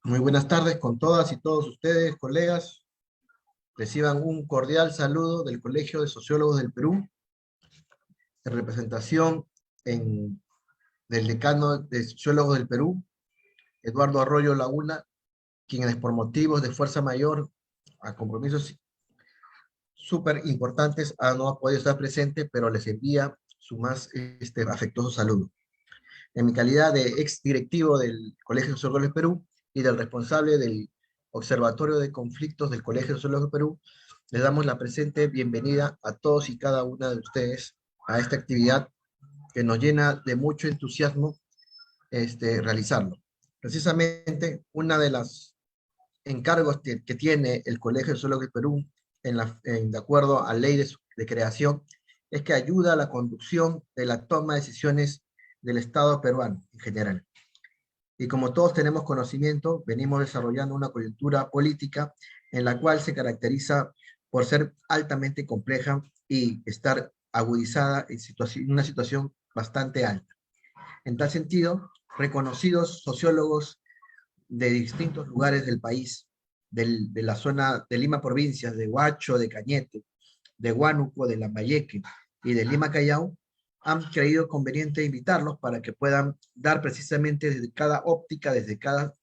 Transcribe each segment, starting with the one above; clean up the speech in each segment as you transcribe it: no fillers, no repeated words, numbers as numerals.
Muy buenas tardes con todas y todos ustedes, colegas. Reciban un cordial saludo del Colegio de Sociólogos del Perú, en representación del decano de Sociólogos del Perú, Eduardo Arroyo Laguna, quienes por motivos de fuerza mayor a compromisos súper importantes no ha podido estar presente, pero les envía su más afectuoso saludo. En mi calidad de ex directivo del Colegio de Sociólogos del Perú y del responsable del Observatorio de Conflictos del Colegio de Sociólogos del Perú, les damos la presente bienvenida a todos y cada una de ustedes a esta actividad que nos llena de mucho entusiasmo realizarlo. Precisamente, una de las encargos que tiene el Colegio de Sociólogos del Perú, de acuerdo a ley de creación, es que ayuda a la conducción de la toma de decisiones del Estado peruano en general. Y como todos tenemos conocimiento, venimos desarrollando una coyuntura política en la cual se caracteriza por ser altamente compleja y estar agudizada en una situación bastante alta. En tal sentido, reconocidos sociólogos de distintos lugares del país, de la zona de Lima provincias, de Huacho, de Cañete, de Huánuco, de Lambayeque y de Lima Callao, han creído conveniente invitarlos para que puedan dar precisamente desde cada óptica, desde cada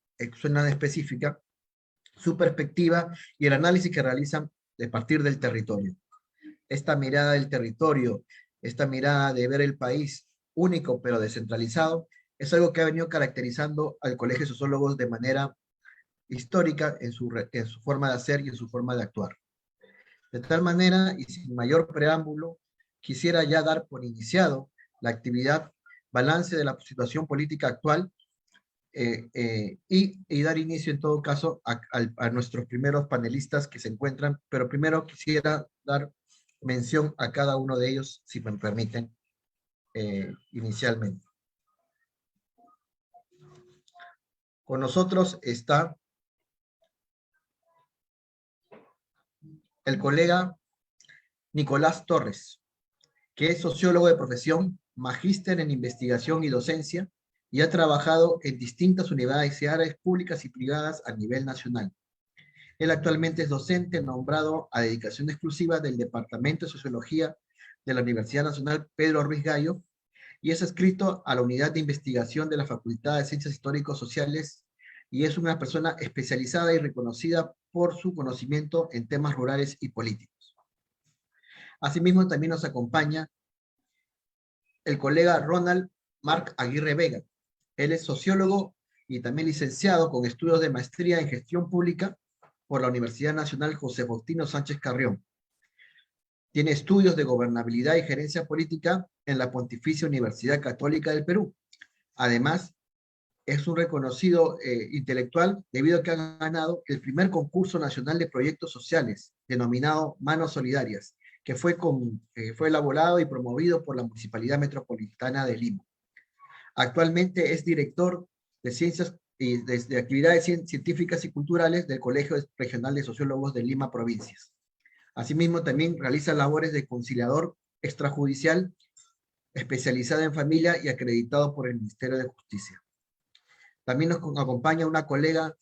zona específica, su perspectiva y el análisis que realizan de partir del territorio. Esta mirada del territorio, esta mirada de ver el país único pero descentralizado, es algo que ha venido caracterizando al Colegio de Sociólogos de manera histórica en su forma de hacer y en su forma de actuar. De tal manera, y sin mayor preámbulo, quisiera ya dar por iniciado la actividad balance de la situación política actual y dar inicio en todo caso a nuestros primeros panelistas que se encuentran, pero primero quisiera dar mención a cada uno de ellos, si me permiten, inicialmente. Con nosotros está el colega Nicolás Torres, que es sociólogo de profesión, magíster en investigación y docencia, y ha trabajado en distintas universidades públicas y privadas a nivel nacional. Él actualmente es docente nombrado a dedicación exclusiva del Departamento de Sociología de la Universidad Nacional Pedro Ruiz Gallo, y es adscrito a la Unidad de Investigación de la Facultad de Ciencias Histórico-Sociales, y es una persona especializada y reconocida por su conocimiento en temas rurales y políticos. Asimismo, también nos acompaña el colega Ronald Marc Aguirre Vega. Él es sociólogo y también licenciado con estudios de maestría en gestión pública por la Universidad Nacional José Faustino Sánchez Carrión. Tiene estudios de gobernabilidad y gerencia política en la Pontificia Universidad Católica del Perú. Además, es un reconocido intelectual debido a que ha ganado el primer concurso nacional de proyectos sociales, denominado Manos Solidarias, que fue elaborado y promovido por la Municipalidad Metropolitana de Lima. Actualmente es director de ciencias y de actividades científicas y culturales del Colegio Regional de Sociólogos de Lima Provincias. Asimismo, también realiza labores de conciliador extrajudicial, especializado en familia y acreditado por el Ministerio de Justicia. También nos acompaña una colega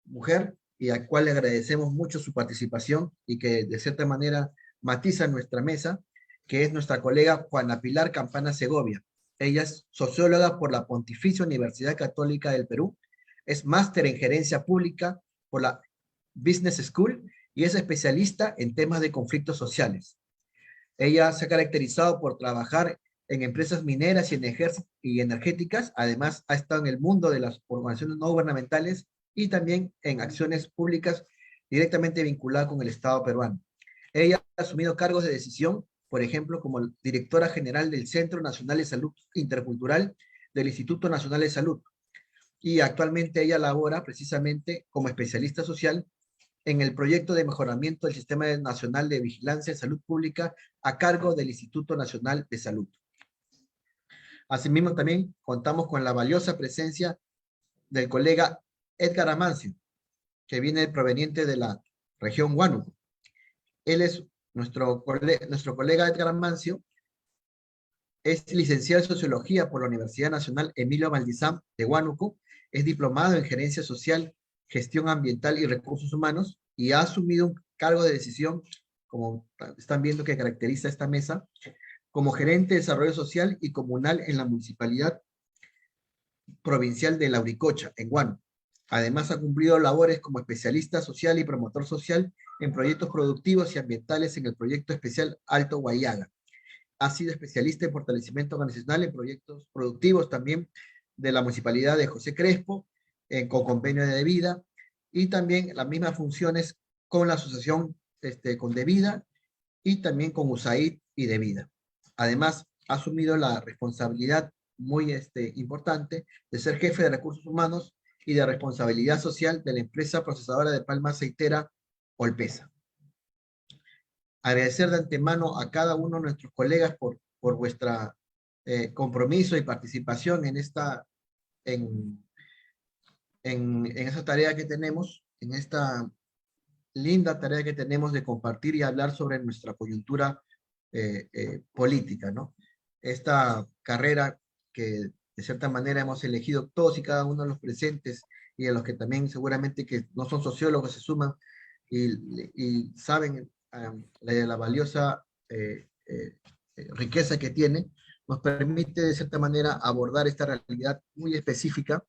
mujer, y a la cual le agradecemos mucho su participación y que de cierta manera matiza nuestra mesa, que es nuestra colega Juana Pilar Campana Segovia. Ella es socióloga por la Pontificia Universidad Católica del Perú, es máster en gerencia pública por la Business School y es especialista en temas de conflictos sociales. Ella se ha caracterizado por trabajar en empresas mineras y energéticas, además ha estado en el mundo de las organizaciones no gubernamentales y también en acciones públicas directamente vinculadas con el Estado peruano. Ella ha asumido cargos de decisión, por ejemplo, como directora general del Centro Nacional de Salud Intercultural del Instituto Nacional de Salud, y actualmente ella labora precisamente como especialista social en el proyecto de mejoramiento del Sistema Nacional de Vigilancia de Salud Pública a cargo del Instituto Nacional de Salud. Asimismo, también contamos con la valiosa presencia del colega Edgar Amancio, que viene proveniente de la región Huánuco. Él es Nuestro colega Edgar Mancio es licenciado en Sociología por la Universidad Nacional Emilio Valdizán de Huánuco, es diplomado en Gerencia Social, Gestión Ambiental y Recursos Humanos y ha asumido un cargo de decisión, como están viendo que caracteriza esta mesa, como gerente de Desarrollo Social y Comunal en la Municipalidad Provincial de Lauricocha, en Huánuco. Además, ha cumplido labores como especialista social y promotor social en proyectos productivos y ambientales en el proyecto especial Alto Guayaga. Ha sido especialista en fortalecimiento organizacional en proyectos productivos también de la Municipalidad de José Crespo, con convenio de Devida, y también las mismas funciones con la asociación con Devida y también con USAID y Devida. Además, ha asumido la responsabilidad muy importante de ser jefe de recursos humanos y de responsabilidad social de la empresa procesadora de palma aceitera Olpesa. Agradecer de antemano a cada uno de nuestros colegas por vuestra compromiso y participación en esa tarea que tenemos, en esta linda tarea que tenemos de compartir y hablar sobre nuestra coyuntura política, ¿no? Esta carrera que de cierta manera hemos elegido todos y cada uno de los presentes y de los que también seguramente que no son sociólogos se suman y saben la valiosa riqueza que tiene, nos permite de cierta manera abordar esta realidad muy específica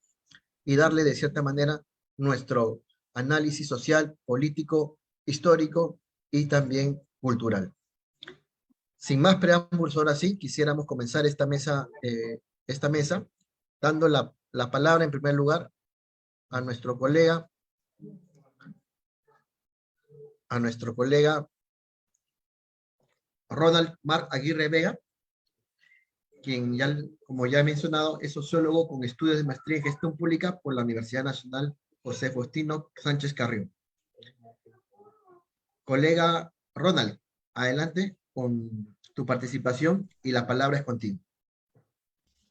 y darle de cierta manera nuestro análisis social, político, histórico y también cultural. Sin más preámbulos, ahora sí, quisiéramos comenzar esta mesa dando la palabra en primer lugar a nuestro colega Ronald Marc Aguirre Vega, quien ya, como ya he mencionado, es sociólogo con estudios de maestría en gestión pública por la Universidad Nacional José Faustino Sánchez Carrión. Colega Ronald, adelante con tu participación y la palabra es contigo.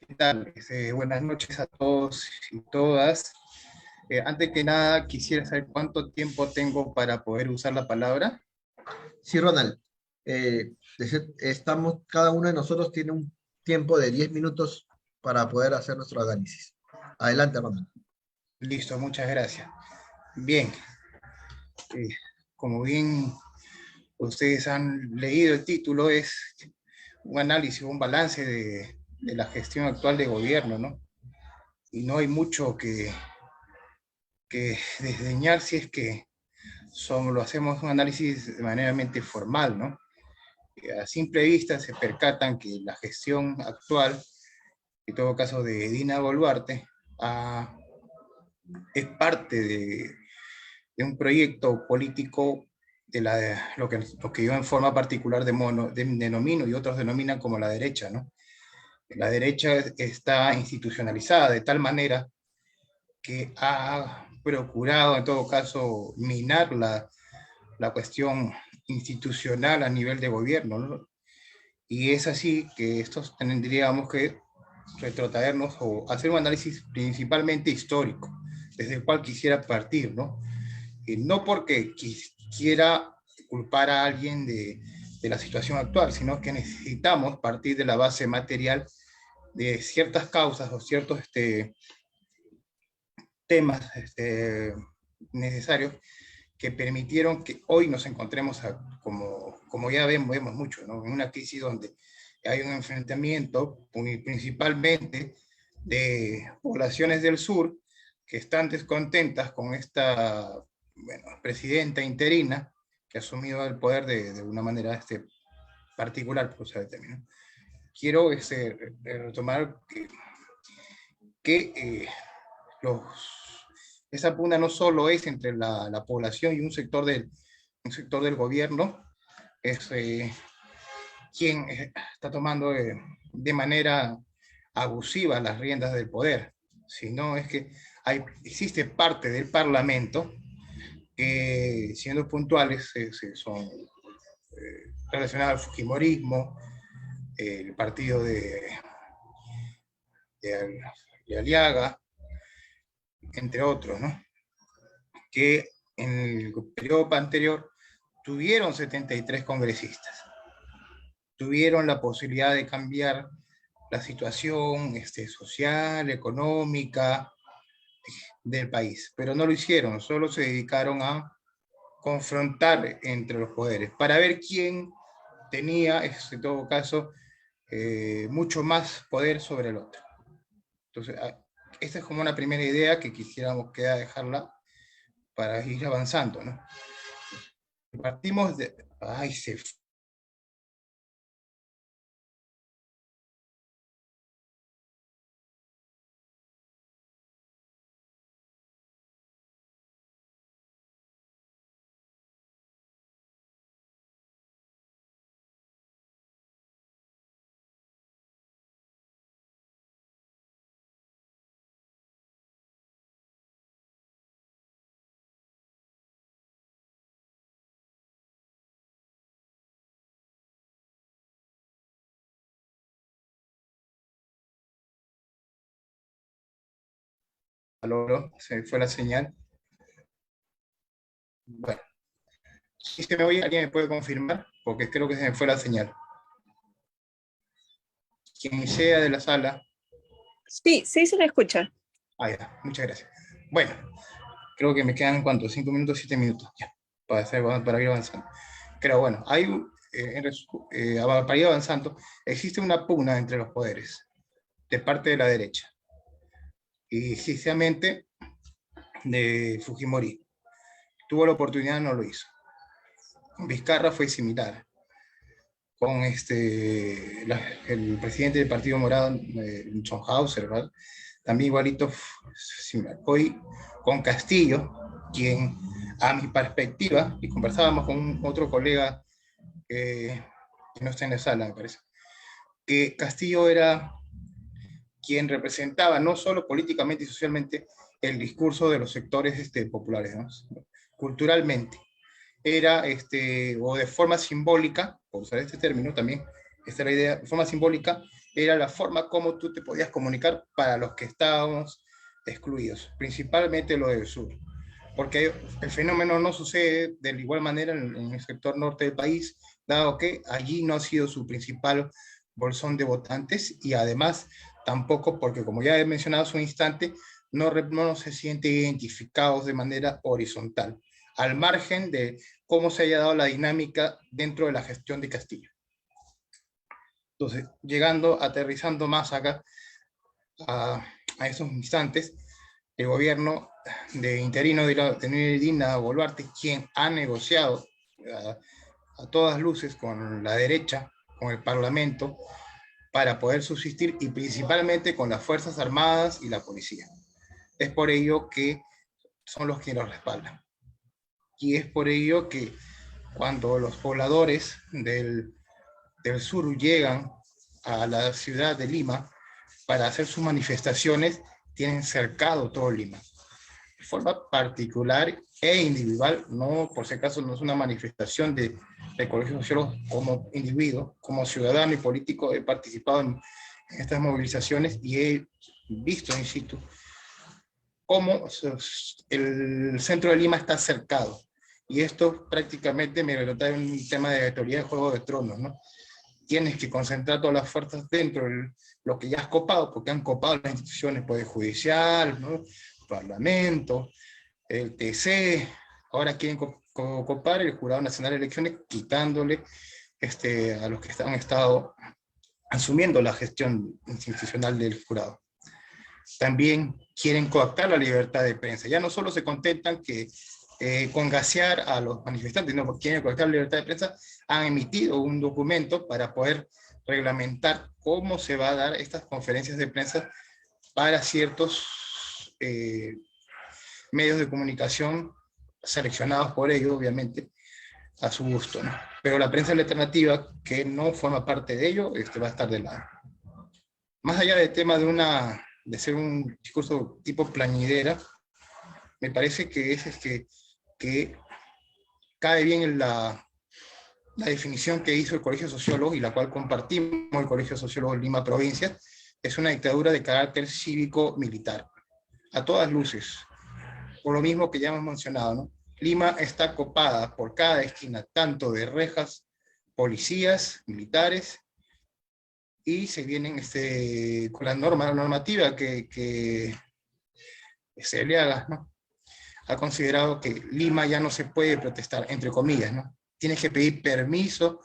¿Qué tal? Buenas noches a todos y todas. Antes que nada, quisiera saber cuánto tiempo tengo para poder usar la palabra. Sí, Ronald, cada uno de nosotros tiene un tiempo de 10 minutos para poder hacer nuestro análisis. Adelante, Ronald. Listo, muchas gracias. Bien, eh, como bien ustedes han leído, el título es un análisis, un balance de la gestión actual de gobierno, ¿no? Y no hay mucho que desdeñar si es que lo hacemos un análisis de manera formal, ¿no? A simple vista se percatan que la gestión actual, en todo caso de Dina Boluarte, es parte de un proyecto político de lo que yo en forma particular denomino y otros denominan como la derecha, ¿no? La derecha está institucionalizada de tal manera que ha procurado en todo caso minar la cuestión institucional a nivel de gobierno, ¿no? Y es así que estos tendríamos que retrotraernos o hacer un análisis principalmente histórico, desde el cual quisiera partir, ¿no? No porque quisiera culpar a alguien de la situación actual, sino que necesitamos partir de la base material de ciertas causas o ciertos temas necesarios que permitieron que hoy nos encontremos, como ya vemos mucho, ¿no? En una crisis donde hay un enfrentamiento principalmente de poblaciones del sur que están descontentas con esta presidenta interina que ha asumido el poder de una manera particular, por usar el término. Quiero retomar que esa pugna no solo es entre la población y un sector del gobierno, es quien está tomando de manera abusiva las riendas del poder, sino es que existe parte del Parlamento que, siendo puntuales, son relacionados al fujimorismo, el partido de Aliaga, entre otros, ¿no? Que en el periodo anterior tuvieron 73 congresistas, tuvieron la posibilidad de cambiar la situación social, económica del país, pero no lo hicieron, solo se dedicaron a confrontar entre los poderes para ver quién tenía, en todo caso, mucho más poder sobre el otro. Entonces, esta es como una primera idea que quisiéramos dejarla para ir avanzando, ¿no? Partimos de... Ay, se... Se me fue la señal. Bueno, si se me oye, ¿alguien me puede confirmar? Porque creo que se me fue la señal. Quien sea de la sala. Sí, sí se le escucha. Ah, ya, muchas gracias. Bueno, creo que me quedan, ¿cuántos? 5 minutos, 7 minutos, ya, para ir avanzando. Pero bueno, hay, para ir avanzando, existe una pugna entre los poderes, de parte de la derecha, y precisamente de Fujimori. Tuvo la oportunidad, no lo hizo. Con Vizcarra fue similar. Con el presidente del Partido Morado, Schonhauser, ¿verdad? También igualito similar. Hoy con Castillo, quien a mi perspectiva, y conversábamos con otro colega que no está en la sala, me parece, que Castillo era quien representaba no solo políticamente y socialmente el discurso de los sectores populares, ¿no? Culturalmente. Era, o de forma simbólica, por usar este término también, esta era la idea, de forma simbólica, era la forma como tú te podías comunicar para los que estábamos excluidos, principalmente los del sur, porque el fenómeno no sucede de la igual manera en el sector norte del país, dado que allí no ha sido su principal bolsón de votantes, y además tampoco porque, como ya he mencionado hace un instante, no se sienten identificados de manera horizontal, al margen de cómo se haya dado la dinámica dentro de la gestión de Castillo. Entonces, aterrizando más acá a esos instantes, el gobierno de interino de Dina Boluarte, quien ha negociado a todas luces con la derecha, con el Parlamento, para poder subsistir, y principalmente con las Fuerzas Armadas y la policía. Es por ello que son los que los respaldan. Y es por ello que cuando los pobladores del sur llegan a la ciudad de Lima para hacer sus manifestaciones, tienen cercado todo Lima. De forma particular e individual, no por si acaso no es una manifestación de Colegio Sociólogos como individuo, como ciudadano y político, he participado en estas movilizaciones y he visto in situ cómo el centro de Lima está cercado. Y esto prácticamente me retrata en un tema de teoría de Juego de Tronos, ¿no? Tienes que concentrar todas las fuerzas dentro de lo que ya has copado, porque han copado las instituciones, Poder Judicial, ¿no? Parlamento, el TC, ahora quieren copar el Jurado Nacional de Elecciones, quitándole a los que han estado asumiendo la gestión institucional del jurado. También quieren coactar la libertad de prensa. Ya no solo se contentan con gasear a los manifestantes, no, porque quieren coactar la libertad de prensa, han emitido un documento para poder reglamentar cómo se va a dar estas conferencias de prensa para ciertos medios de comunicación seleccionados por ellos, obviamente, a su gusto, ¿no? Pero la prensa alternativa, que no forma parte de ello, va a estar de lado. Más allá del tema de ser un discurso tipo plañidera, me parece que que cae bien en la definición que hizo el Colegio de Sociólogos, y la cual compartimos el Colegio de Sociólogos de Lima Provincia, es una dictadura de carácter cívico-militar, a todas luces, por lo mismo que ya hemos mencionado, ¿no? Lima está copada por cada esquina, tanto de rejas, policías, militares, y se vienen con la normativa que se le haga, ¿no? Ha considerado que Lima ya no se puede protestar, entre comillas, ¿no? Tienes que pedir permiso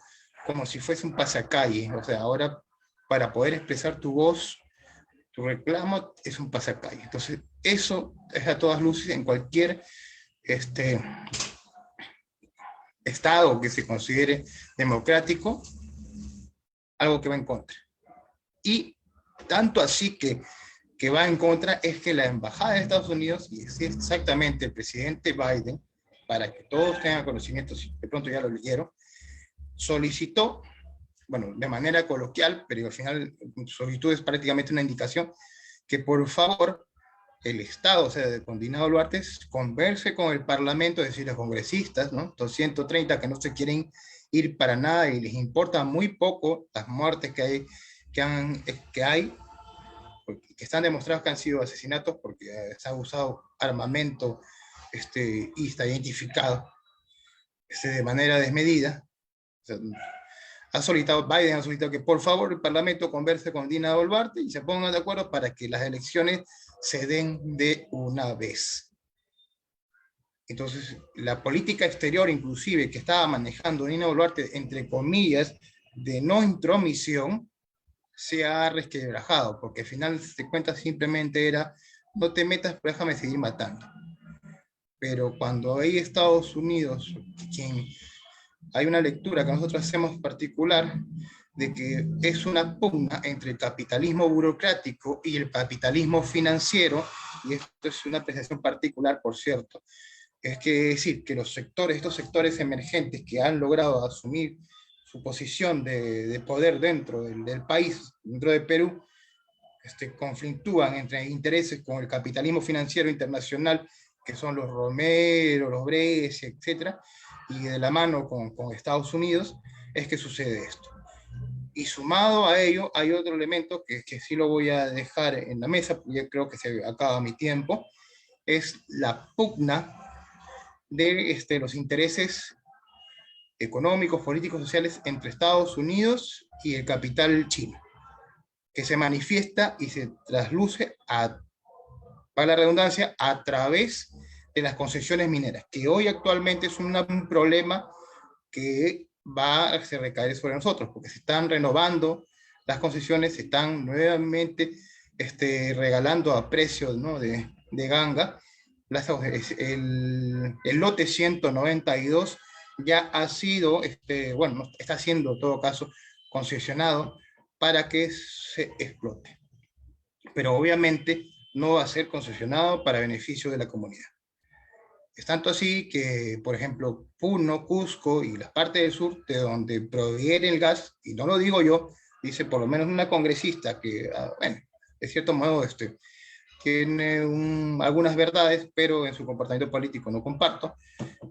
como si fuese un pasacalle. O sea, ahora para poder expresar tu voz, tu reclamo, es un pasacalle. Entonces, eso es a todas luces en cualquier estado que se considere democrático, algo que va en contra. Y tanto así que va en contra es que la embajada de Estados Unidos, y es exactamente el presidente Biden, para que todos tengan conocimiento, si de pronto ya lo leyeron, solicitó, bueno, de manera coloquial, pero al final solicitud es prácticamente una indicación, que por favor el Estado, o sea, con Dina Boluarte, converse con el Parlamento, es decir, los congresistas, ¿no? 230 que no se quieren ir para nada y les importa muy poco las muertes que hay, que están demostrados que han sido asesinatos porque se ha usado armamento y está identificado de manera desmedida. O sea, Biden ha solicitado que por favor el Parlamento converse con Dina Boluarte y se pongan de acuerdo para que las elecciones se den de una vez. Entonces, la política exterior inclusive que estaba manejando Dina Boluarte, entre comillas, de no intromisión, se ha resquebrajado, porque al final de cuentas simplemente era, no te metas, pero déjame seguir matando. Pero cuando hay Estados Unidos, hay una lectura que nosotros hacemos particular, de que es una pugna entre el capitalismo burocrático y el capitalismo financiero, y esto es una apreciación particular, por cierto, es decir, que estos sectores emergentes que han logrado asumir su posición de poder dentro del país, dentro de Perú, conflictúan entre intereses con el capitalismo financiero internacional, que son los Romero, los Brescia, etc., y de la mano con Estados Unidos, es que sucede esto. Y sumado a ello, hay otro elemento que sí lo voy a dejar en la mesa, porque ya creo que se acaba mi tiempo, es la pugna de los intereses económicos, políticos, sociales entre Estados Unidos y el capital chino, que se manifiesta y se trasluce, para la redundancia, a través de las concesiones mineras, que hoy actualmente es un problema que va a recaer sobre nosotros, porque se están renovando las concesiones, se están nuevamente regalando a precio, ¿no?, de ganga. El lote 192 ya ha sido, bueno, está siendo en todo caso concesionado para que se explote. Pero obviamente no va a ser concesionado para beneficio de la comunidad. Es tanto así que, por ejemplo, Puno, Cusco y las partes del sur, de donde proviene el gas, y no lo digo yo, dice por lo menos una congresista que, bueno, de cierto modo, tiene algunas verdades, pero en su comportamiento político no comparto,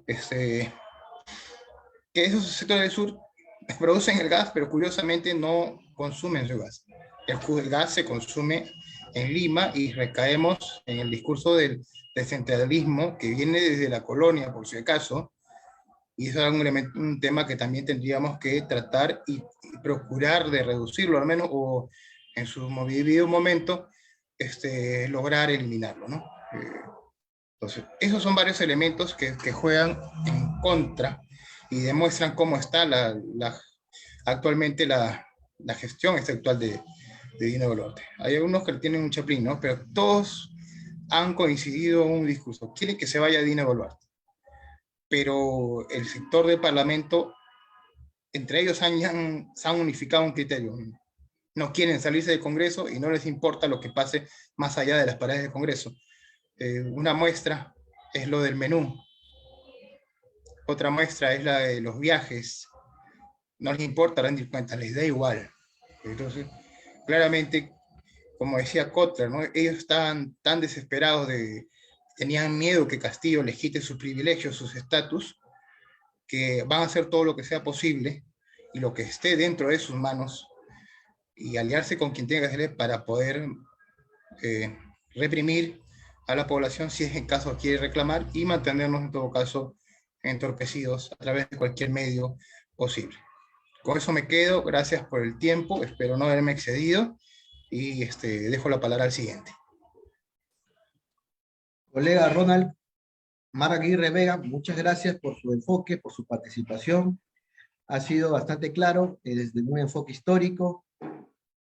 que esos sectores del sur producen el gas, pero curiosamente no consumen su gas. El gas se consume en Lima y recaemos en el discurso del centralismo que viene desde la colonia, por si acaso, y eso es un tema que también tendríamos que tratar y procurar de reducirlo, al menos, o en su debido momento, lograr eliminarlo, ¿no? Entonces, esos son varios elementos que juegan en contra y demuestran cómo está actualmente la gestión actual de Dina Boluarte. Hay algunos que tienen un chaplín, ¿no? Pero todos han coincidido en un discurso. Quieren que se vaya Dina Boluarte. Pero el sector del Parlamento, entre ellos se han unificado un criterio. No quieren salirse del Congreso y no les importa lo que pase más allá de las paredes del Congreso. Una muestra es lo del menú. Otra muestra es la de los viajes. No les importa rendir cuentas, les da igual. Entonces, claramente, como decía Kotler, ¿no?, ellos estaban tan desesperados tenían miedo que Castillo les quite sus privilegios, sus estatus, que van a hacer todo lo que sea posible y lo que esté dentro de sus manos y aliarse con quien tenga que hacer para poder reprimir a la población si es en caso quiere reclamar y mantenernos en todo caso entorpecidos a través de cualquier medio posible. Con eso me quedo, gracias por el tiempo, espero no haberme excedido y dejo la palabra al siguiente. Colega Ronald Mar Aguirre Vega, muchas gracias por su enfoque, por su participación. Ha sido bastante claro desde un enfoque histórico,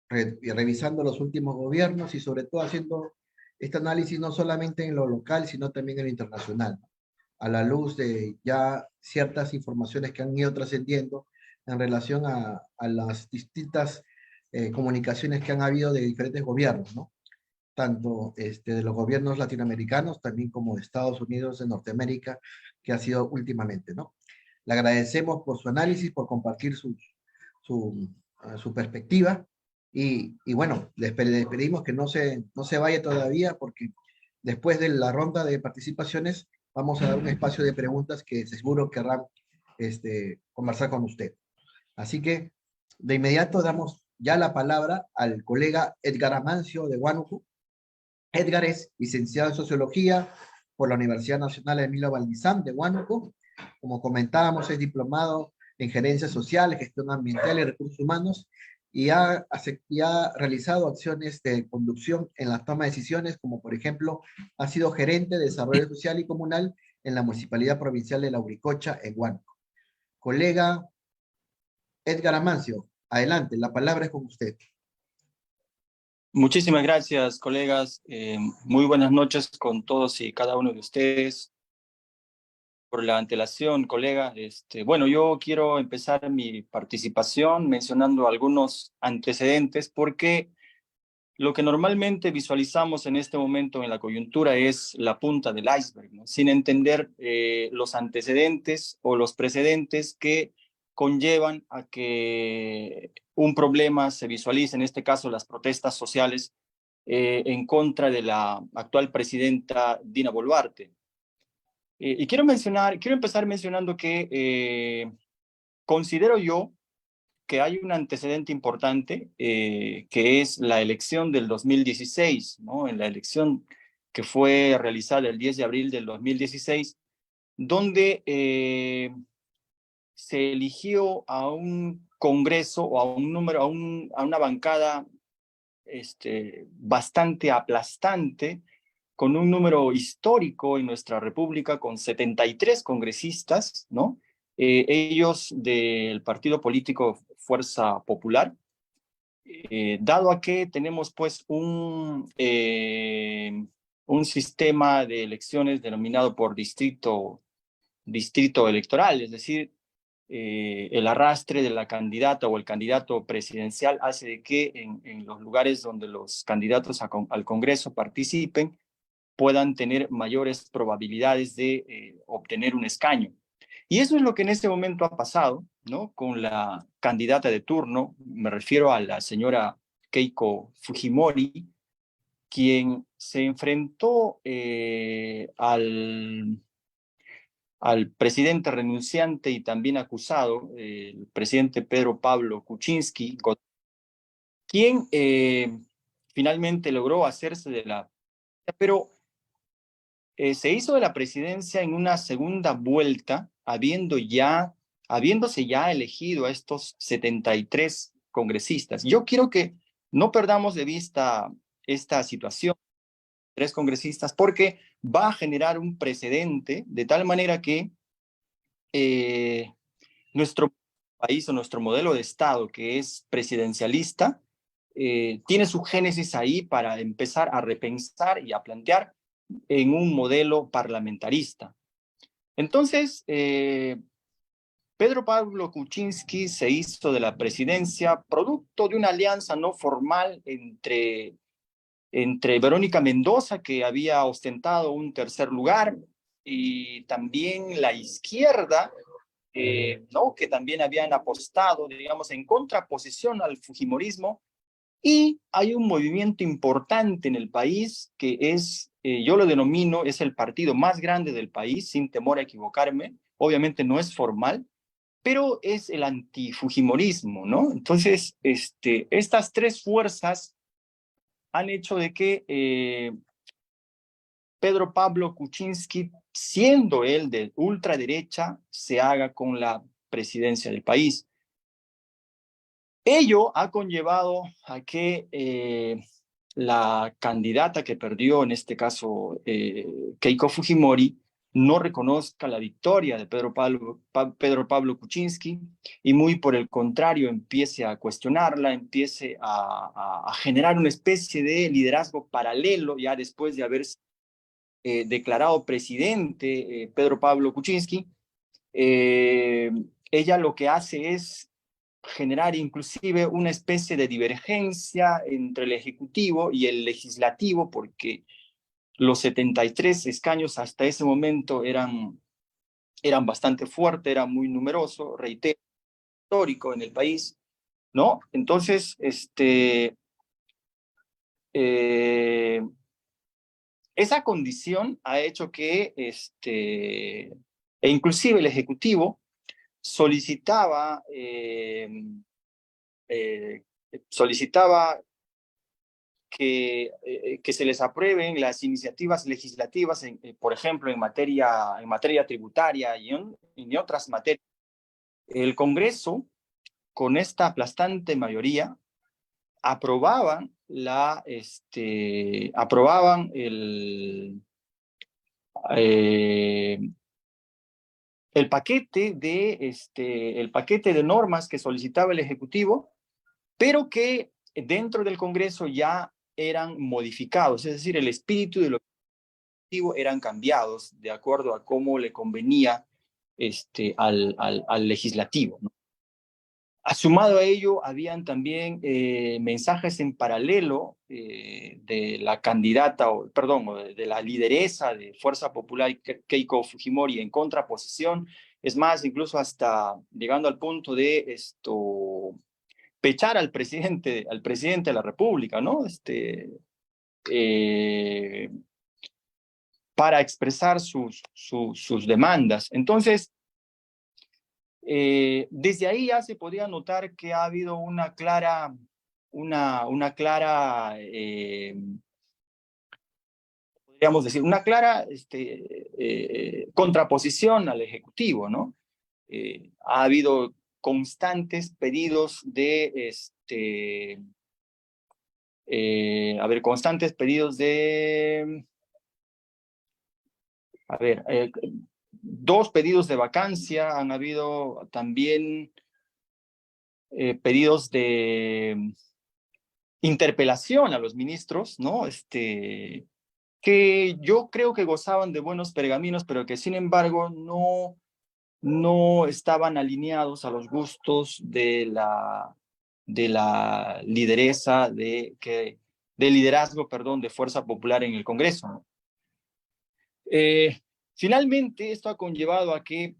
revisando los últimos gobiernos y sobre todo haciendo este análisis no solamente en lo local, sino también en lo internacional, a la luz de ya ciertas informaciones que han ido trascendiendo en relación a las distintas comunicaciones que han habido de diferentes gobiernos, ¿no? Tanto de los gobiernos latinoamericanos, también como de Estados Unidos de Norteamérica, que ha sido últimamente, ¿no? Le agradecemos por su análisis, por compartir su perspectiva, y bueno, les pedimos que no se vaya todavía, porque después de la ronda de participaciones vamos a dar un espacio de preguntas que seguro querrán conversar con usted. Así que de inmediato damos ya la palabra al colega Edgar Amancio de Huánuco. Edgar es licenciado en Sociología por la Universidad Nacional Emilio Valdizán de Huánuco. Como comentábamos, es diplomado en Gerencia Social, Gestión Ambiental y Recursos Humanos y ha realizado acciones de conducción en la toma de decisiones, como por ejemplo, ha sido gerente de Desarrollo Social y Comunal en la Municipalidad Provincial de La Uricocha, en Huánuco. Colega Edgar Amancio, adelante, la palabra es con usted. Muchísimas gracias, colegas. Muy buenas noches con todos y cada uno de ustedes. Por la antelación, colega. Bueno, yo quiero empezar mi participación mencionando algunos antecedentes, porque lo que normalmente visualizamos en este momento en la coyuntura es la punta del iceberg, ¿no? Sin entender los antecedentes o los precedentes que conllevan a que un problema se visualice, en este caso las protestas sociales en contra de la actual presidenta Dina Boluarte. Y quiero empezar mencionando que considero yo que hay un antecedente importante, que es la elección del 2016, ¿no? En la elección que fue realizada el 10 de abril del 2016, donde se eligió a un congreso o a una bancada bastante aplastante, con un número histórico en nuestra república, con 73 congresistas, ¿no? Ellos del partido político Fuerza Popular, dado a que tenemos pues un sistema de elecciones denominado por distrito electoral, es decir, el arrastre de la candidata o el candidato presidencial hace de que en los lugares donde los candidatos al Congreso participen puedan tener mayores probabilidades de obtener un escaño. Y eso es lo que en este momento ha pasado, ¿no? Con la candidata de turno, me refiero a la señora Keiko Fujimori, quien se enfrentó al presidente renunciante y también acusado, el presidente Pedro Pablo Kuczynski, quien finalmente logró hacerse de la... Pero se hizo de la presidencia en una segunda vuelta, habiéndose ya elegido a estos 73 congresistas. Yo quiero que no perdamos de vista esta situación, 3 congresistas, porque va a generar un precedente de tal manera que nuestro país o nuestro modelo de Estado, que es presidencialista, tiene su génesis ahí para empezar a repensar y a plantear en un modelo parlamentarista. Entonces, Pedro Pablo Kuczynski se hizo de la presidencia producto de una alianza no formal entre Verónica Mendoza, que había ostentado un tercer lugar, y también la izquierda, ¿no? Que también habían apostado, digamos, en contraposición al fujimorismo. Y hay un movimiento importante en el país que es, yo lo denomino, es el partido más grande del país, sin temor a equivocarme. Obviamente no es formal, pero es el antifujimorismo, ¿no? Entonces, estas 3 fuerzas han hecho de que Pedro Pablo Kuczynski, siendo él de ultraderecha, se haga con la presidencia del país. Ello ha conllevado a que la candidata que perdió, en este caso Keiko Fujimori, no reconozca la victoria de Pedro Pablo Kuczynski y muy por el contrario empiece a cuestionarla, empiece a generar una especie de liderazgo paralelo ya después de haber declarado presidente Pedro Pablo Kuczynski. Ella lo que hace es generar inclusive una especie de divergencia entre el Ejecutivo y el Legislativo, porque los 73 escaños hasta ese momento eran bastante fuertes, era muy numeroso, reitero, histórico en el país, ¿no? Entonces, esa condición ha hecho que, e inclusive el Ejecutivo solicitaba que se les aprueben las iniciativas legislativas, por ejemplo, en materia tributaria y en otras materias. El Congreso, con esta aplastante mayoría, aprobaban el paquete de normas que solicitaba el Ejecutivo, pero que dentro del Congreso ya eran modificados, es decir, el espíritu de lo Ejecutivo eran cambiados de acuerdo a cómo le convenía al Legislativo, ¿no? Sumado a ello, habían también mensajes en paralelo de la candidata, de la lideresa de Fuerza Popular, Keiko Fujimori, en contraposición. Es más, incluso hasta llegando al punto de pechar al presidente de la República, ¿no? Para expresar sus demandas. Entonces, desde ahí ya se podía notar que ha habido una clara podríamos decir, una clara contraposición al Ejecutivo, ¿no? Ha habido constantes pedidos de dos pedidos de vacancia, han habido también pedidos de interpelación a los ministros, ¿no? Que yo creo que gozaban de buenos pergaminos, pero que sin embargo no estaban alineados a los gustos de la lideresa de liderazgo, de Fuerza Popular en el Congreso, ¿no? Finalmente, esto ha conllevado a que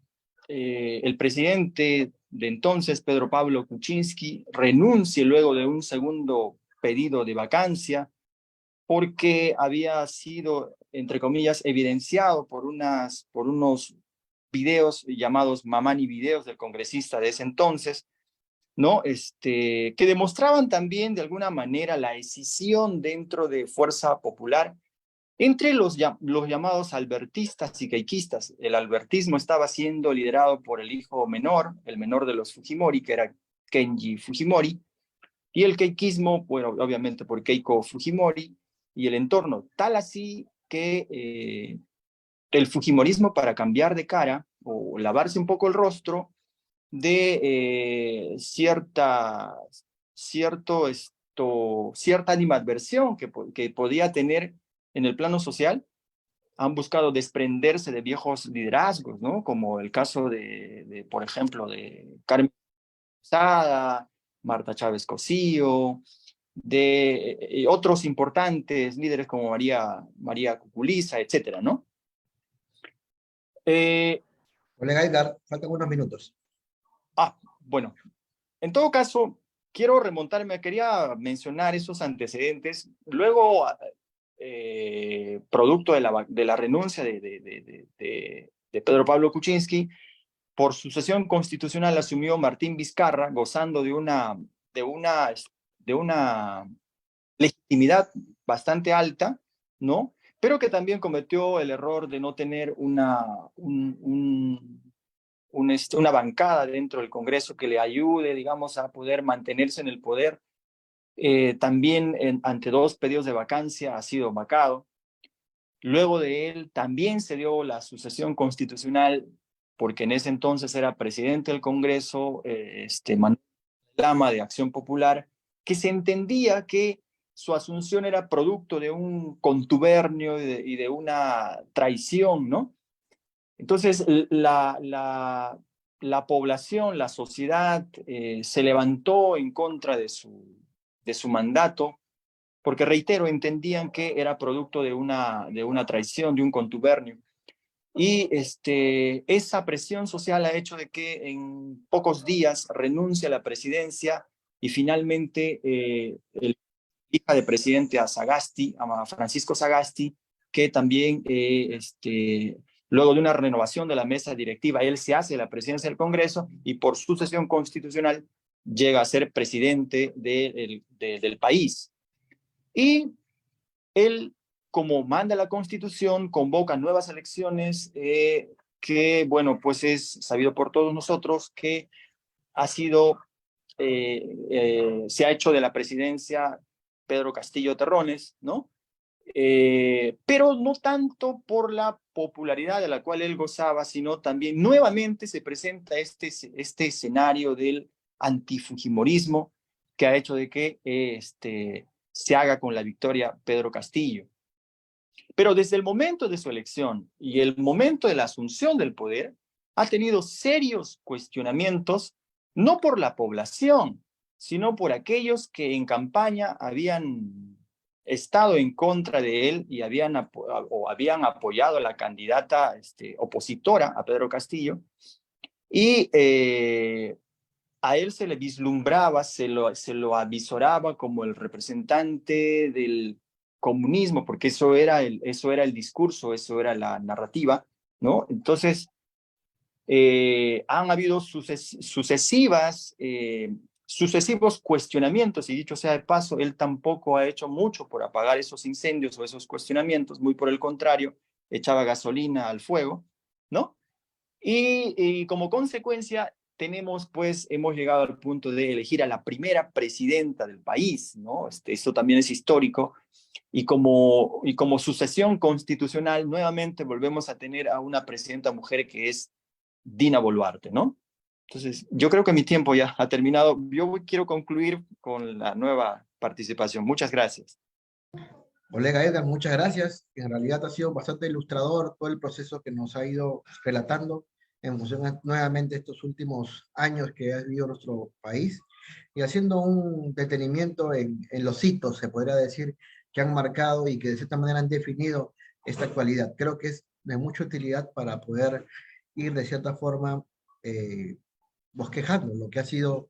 el presidente de entonces, Pedro Pablo Kuczynski, renuncie luego de un segundo pedido de vacancia, porque había sido, entre comillas, evidenciado por unos videos llamados Mamani videos del congresista de ese entonces, ¿no? Que demostraban también de alguna manera la escisión dentro de Fuerza Popular entre los llamados albertistas y keikistas. El albertismo estaba siendo liderado por el hijo menor, el menor de los Fujimori, que era Kenji Fujimori, y el keikismo, bueno, obviamente por Keiko Fujimori y el entorno, tal así que el fujimorismo, para cambiar de cara o lavarse un poco el rostro de cierta animadversión que podía tener en el plano social, han buscado desprenderse de viejos liderazgos, ¿no? Como el caso por ejemplo, de Carmen Sada, Marta Chávez Cosío, de otros importantes líderes como María Cuculiza, etcétera, ¿no? Colega Edgar, faltan unos minutos. Bueno, en todo caso, quería mencionar esos antecedentes. Luego, producto de la renuncia de Pedro Pablo Kuczynski, por sucesión constitucional asumió Martín Vizcarra, gozando de una legitimidad bastante alta, ¿no? pero que también cometió el error de no tener una bancada dentro del Congreso que le ayude, digamos, a poder mantenerse en el poder. También ante 2 pedidos de vacancia ha sido vacado. Luego de él también se dio la sucesión constitucional, porque en ese entonces era presidente del Congreso, Manuel Lama de Acción Popular, que se entendía que su asunción era producto de un contubernio y de una traición, ¿no? Entonces, la población, la sociedad, se levantó en contra de su mandato, porque, reitero, entendían que era producto de una traición, de un contubernio. Y esa presión social ha hecho de que en pocos días renuncie a la presidencia y finalmente el hija de presidente a Sagasti, a Francisco Sagasti, que también, luego de una renovación de la mesa directiva, él se hace la presidencia del Congreso y por sucesión constitucional llega a ser presidente del país. Y él, como manda la Constitución, convoca nuevas elecciones, que, bueno, pues es sabido por todos nosotros que ha sido, se ha hecho de la presidencia Pedro Castillo Terrones, ¿no? Pero no tanto por la popularidad de la cual él gozaba, sino también nuevamente se presenta este escenario del antifujimorismo que ha hecho de que se haga con la victoria Pedro Castillo. Pero desde el momento de su elección y el momento de la asunción del poder, ha tenido serios cuestionamientos, no por la población, sino por aquellos que en campaña habían estado en contra de él y habían apoyado a la candidata opositora a Pedro Castillo. Y a él se le vislumbraba, se lo avisoraba como el representante del comunismo, porque eso era el discurso, eso era la narrativa, ¿no? Entonces, han habido sucesivos cuestionamientos, y dicho sea de paso, él tampoco ha hecho mucho por apagar esos incendios o esos cuestionamientos, muy por el contrario, echaba gasolina al fuego, ¿no? Y como consecuencia, hemos llegado al punto de elegir a la primera presidenta del país, ¿no? Esto también es histórico. Y como sucesión constitucional, nuevamente volvemos a tener a una presidenta mujer que es Dina Boluarte, ¿no? Entonces, yo creo que mi tiempo ya ha terminado. Yo quiero concluir con la nueva participación. Muchas gracias. Colega Edgar, muchas gracias. En realidad ha sido bastante ilustrador todo el proceso que nos ha ido relatando en función nuevamente de estos últimos años que ha vivido nuestro país y haciendo un detenimiento en los hitos, se podría decir, que han marcado y que de cierta manera han definido esta actualidad. Creo que es de mucha utilidad para poder ir de cierta forma bosquejando lo que ha sido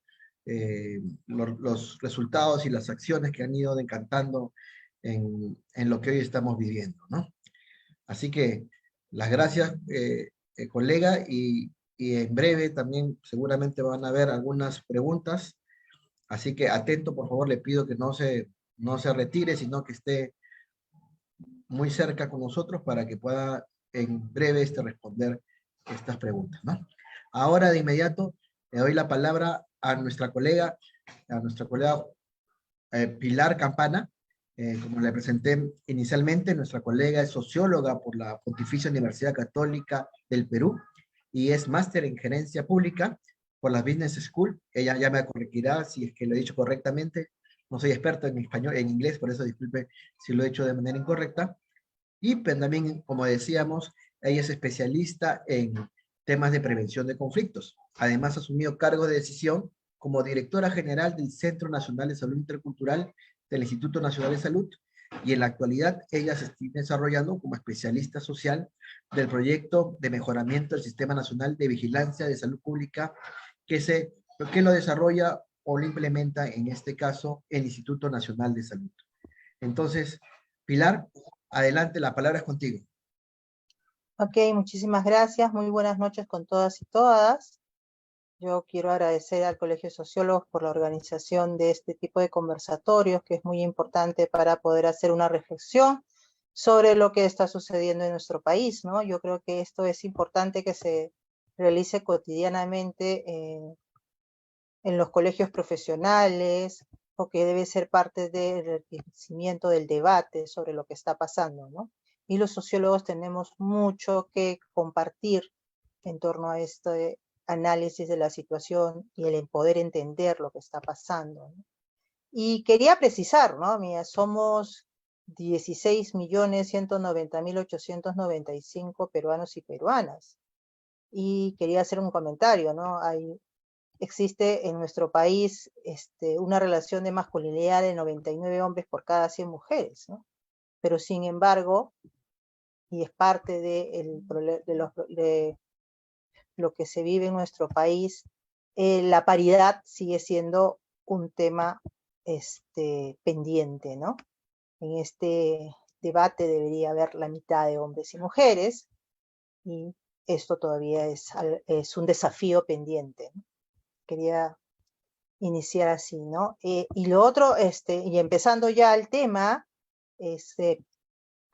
los resultados y las acciones que han ido decantando en lo que hoy estamos viviendo, ¿no? Así que las gracias, colega, y en breve también seguramente van a haber algunas preguntas, así que atento, por favor, le pido que no se retire, sino que esté muy cerca con nosotros para que pueda en breve responder estas preguntas, ¿no? Ahora de inmediato le doy la palabra a nuestra colega Pilar Campana. Como le presenté inicialmente, nuestra colega es socióloga por la Pontificia Universidad Católica del Perú y es máster en gerencia pública por la Business School. Ella ya me corregirá si es que lo he dicho correctamente. No soy experto en español, en inglés, por eso disculpe si lo he hecho de manera incorrecta. Y también, como decíamos, ella es especialista en temas de prevención de conflictos. Además, ha asumido cargos de decisión como directora general del Centro Nacional de Salud Intercultural del Instituto Nacional de Salud, y en la actualidad ella se está desarrollando como especialista social del proyecto de mejoramiento del Sistema Nacional de Vigilancia de Salud Pública que lo desarrolla o lo implementa, en este caso, el Instituto Nacional de Salud. Entonces, Pilar, adelante, la palabra es contigo. Ok, muchísimas gracias. Muy buenas noches con todas y todas. Yo quiero agradecer al Colegio de Sociólogos por la organización de este tipo de conversatorios, que es muy importante para poder hacer una reflexión sobre lo que está sucediendo en nuestro país, ¿no? Yo creo que esto es importante que se realice cotidianamente en los colegios profesionales, o que debe ser parte del enriquecimiento del debate sobre lo que está pasando, ¿no? Y los sociólogos tenemos mucho que compartir en torno a este análisis de la situación y el poder entender lo que está pasando, ¿no? Y quería precisar, ¿no? Mira, somos 16.190.895 peruanos y peruanas. Y quería hacer un comentario, ¿no? Existe en nuestro país una relación de masculinidad de 99 hombres por cada 100 mujeres, ¿no? Pero sin embargo, y es parte de lo que se vive en nuestro país, la paridad sigue siendo un tema pendiente, ¿no? En este debate debería haber la mitad de hombres y mujeres, y esto todavía es un desafío pendiente, ¿no? Quería iniciar así, ¿no? Y lo otro, y empezando ya el tema,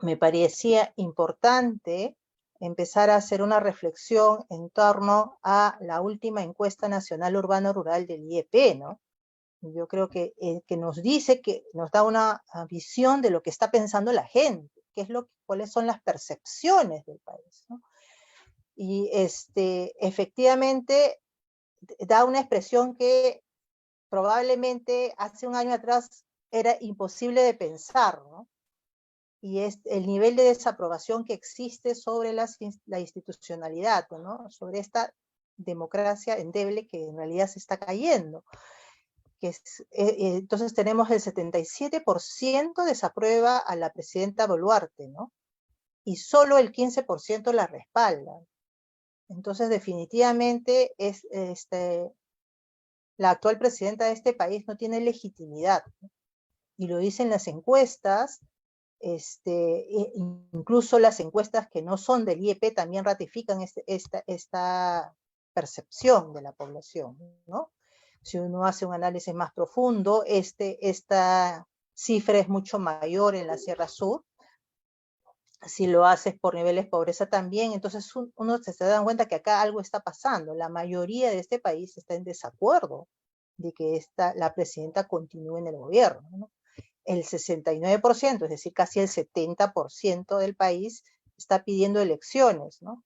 me parecía importante empezar a hacer una reflexión en torno a la última encuesta nacional urbano-rural del IEP, ¿no? Yo creo que nos dice, que nos da una visión de lo que está pensando la gente, cuáles son las percepciones del país, ¿no? Y efectivamente da una expresión que probablemente hace un año atrás era imposible de pensar, ¿no? Y es el nivel de desaprobación que existe sobre la institucionalidad, ¿no? Sobre esta democracia endeble que en realidad se está cayendo. Entonces tenemos el 77% desaprueba a la presidenta Boluarte, ¿no? Y solo el 15% la respalda. Entonces definitivamente la actual presidenta de este país no tiene legitimidad, ¿no? Y lo dicen las encuestas, incluso las encuestas que no son del IEP también ratifican esta percepción de la población, ¿no? Si uno hace un análisis más profundo, esta cifra es mucho mayor en la Sierra Sur. Si lo haces por niveles de pobreza también, entonces uno se da cuenta que acá algo está pasando. La mayoría de este país está en desacuerdo de que la presidenta continúe en el gobierno, ¿no? El 69%, es decir, casi el 70% del país está pidiendo elecciones, ¿no?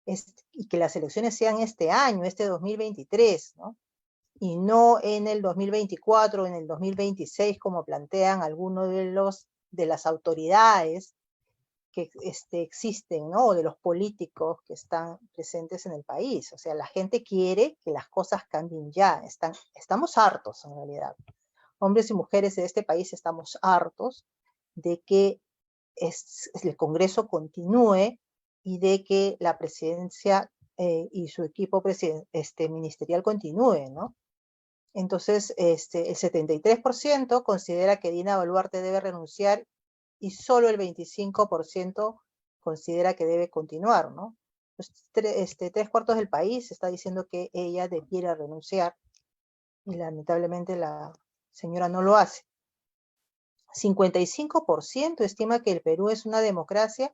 Y que las elecciones sean este año, 2023, ¿no? Y no en el 2024, en el 2026, como plantean algunos de las autoridades que existen, ¿no? O de los políticos que están presentes en el país. O sea, la gente quiere que las cosas cambien ya. Estamos hartos, en realidad. Hombres y mujeres de este país estamos hartos de que el Congreso continúe y de que la presidencia y su equipo ministerial continúe, ¿no? Entonces, el 73% considera que Dina Boluarte debe renunciar y solo el 25% considera que debe continuar, ¿no? Pues, 3/4 del país está diciendo que ella debiera renunciar, y lamentablemente la señora no lo hace. 55% estima que el Perú es una democracia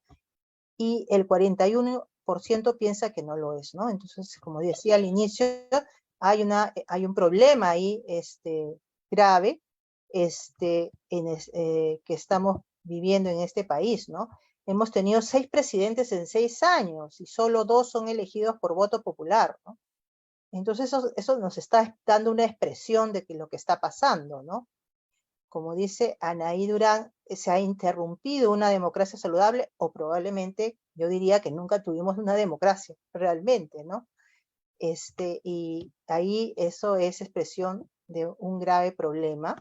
y el 41% piensa que no lo es, ¿no? Entonces, como decía al inicio, hay un problema ahí grave que estamos viviendo en este país, ¿no? Hemos tenido 6 presidentes en 6 años y solo 2 son elegidos por voto popular, ¿no? Entonces eso nos está dando una expresión de lo que está pasando, ¿no? Como dice Anaí Durán, se ha interrumpido una democracia saludable, o probablemente yo diría que nunca tuvimos una democracia realmente, ¿no? Y ahí eso es expresión de un grave problema.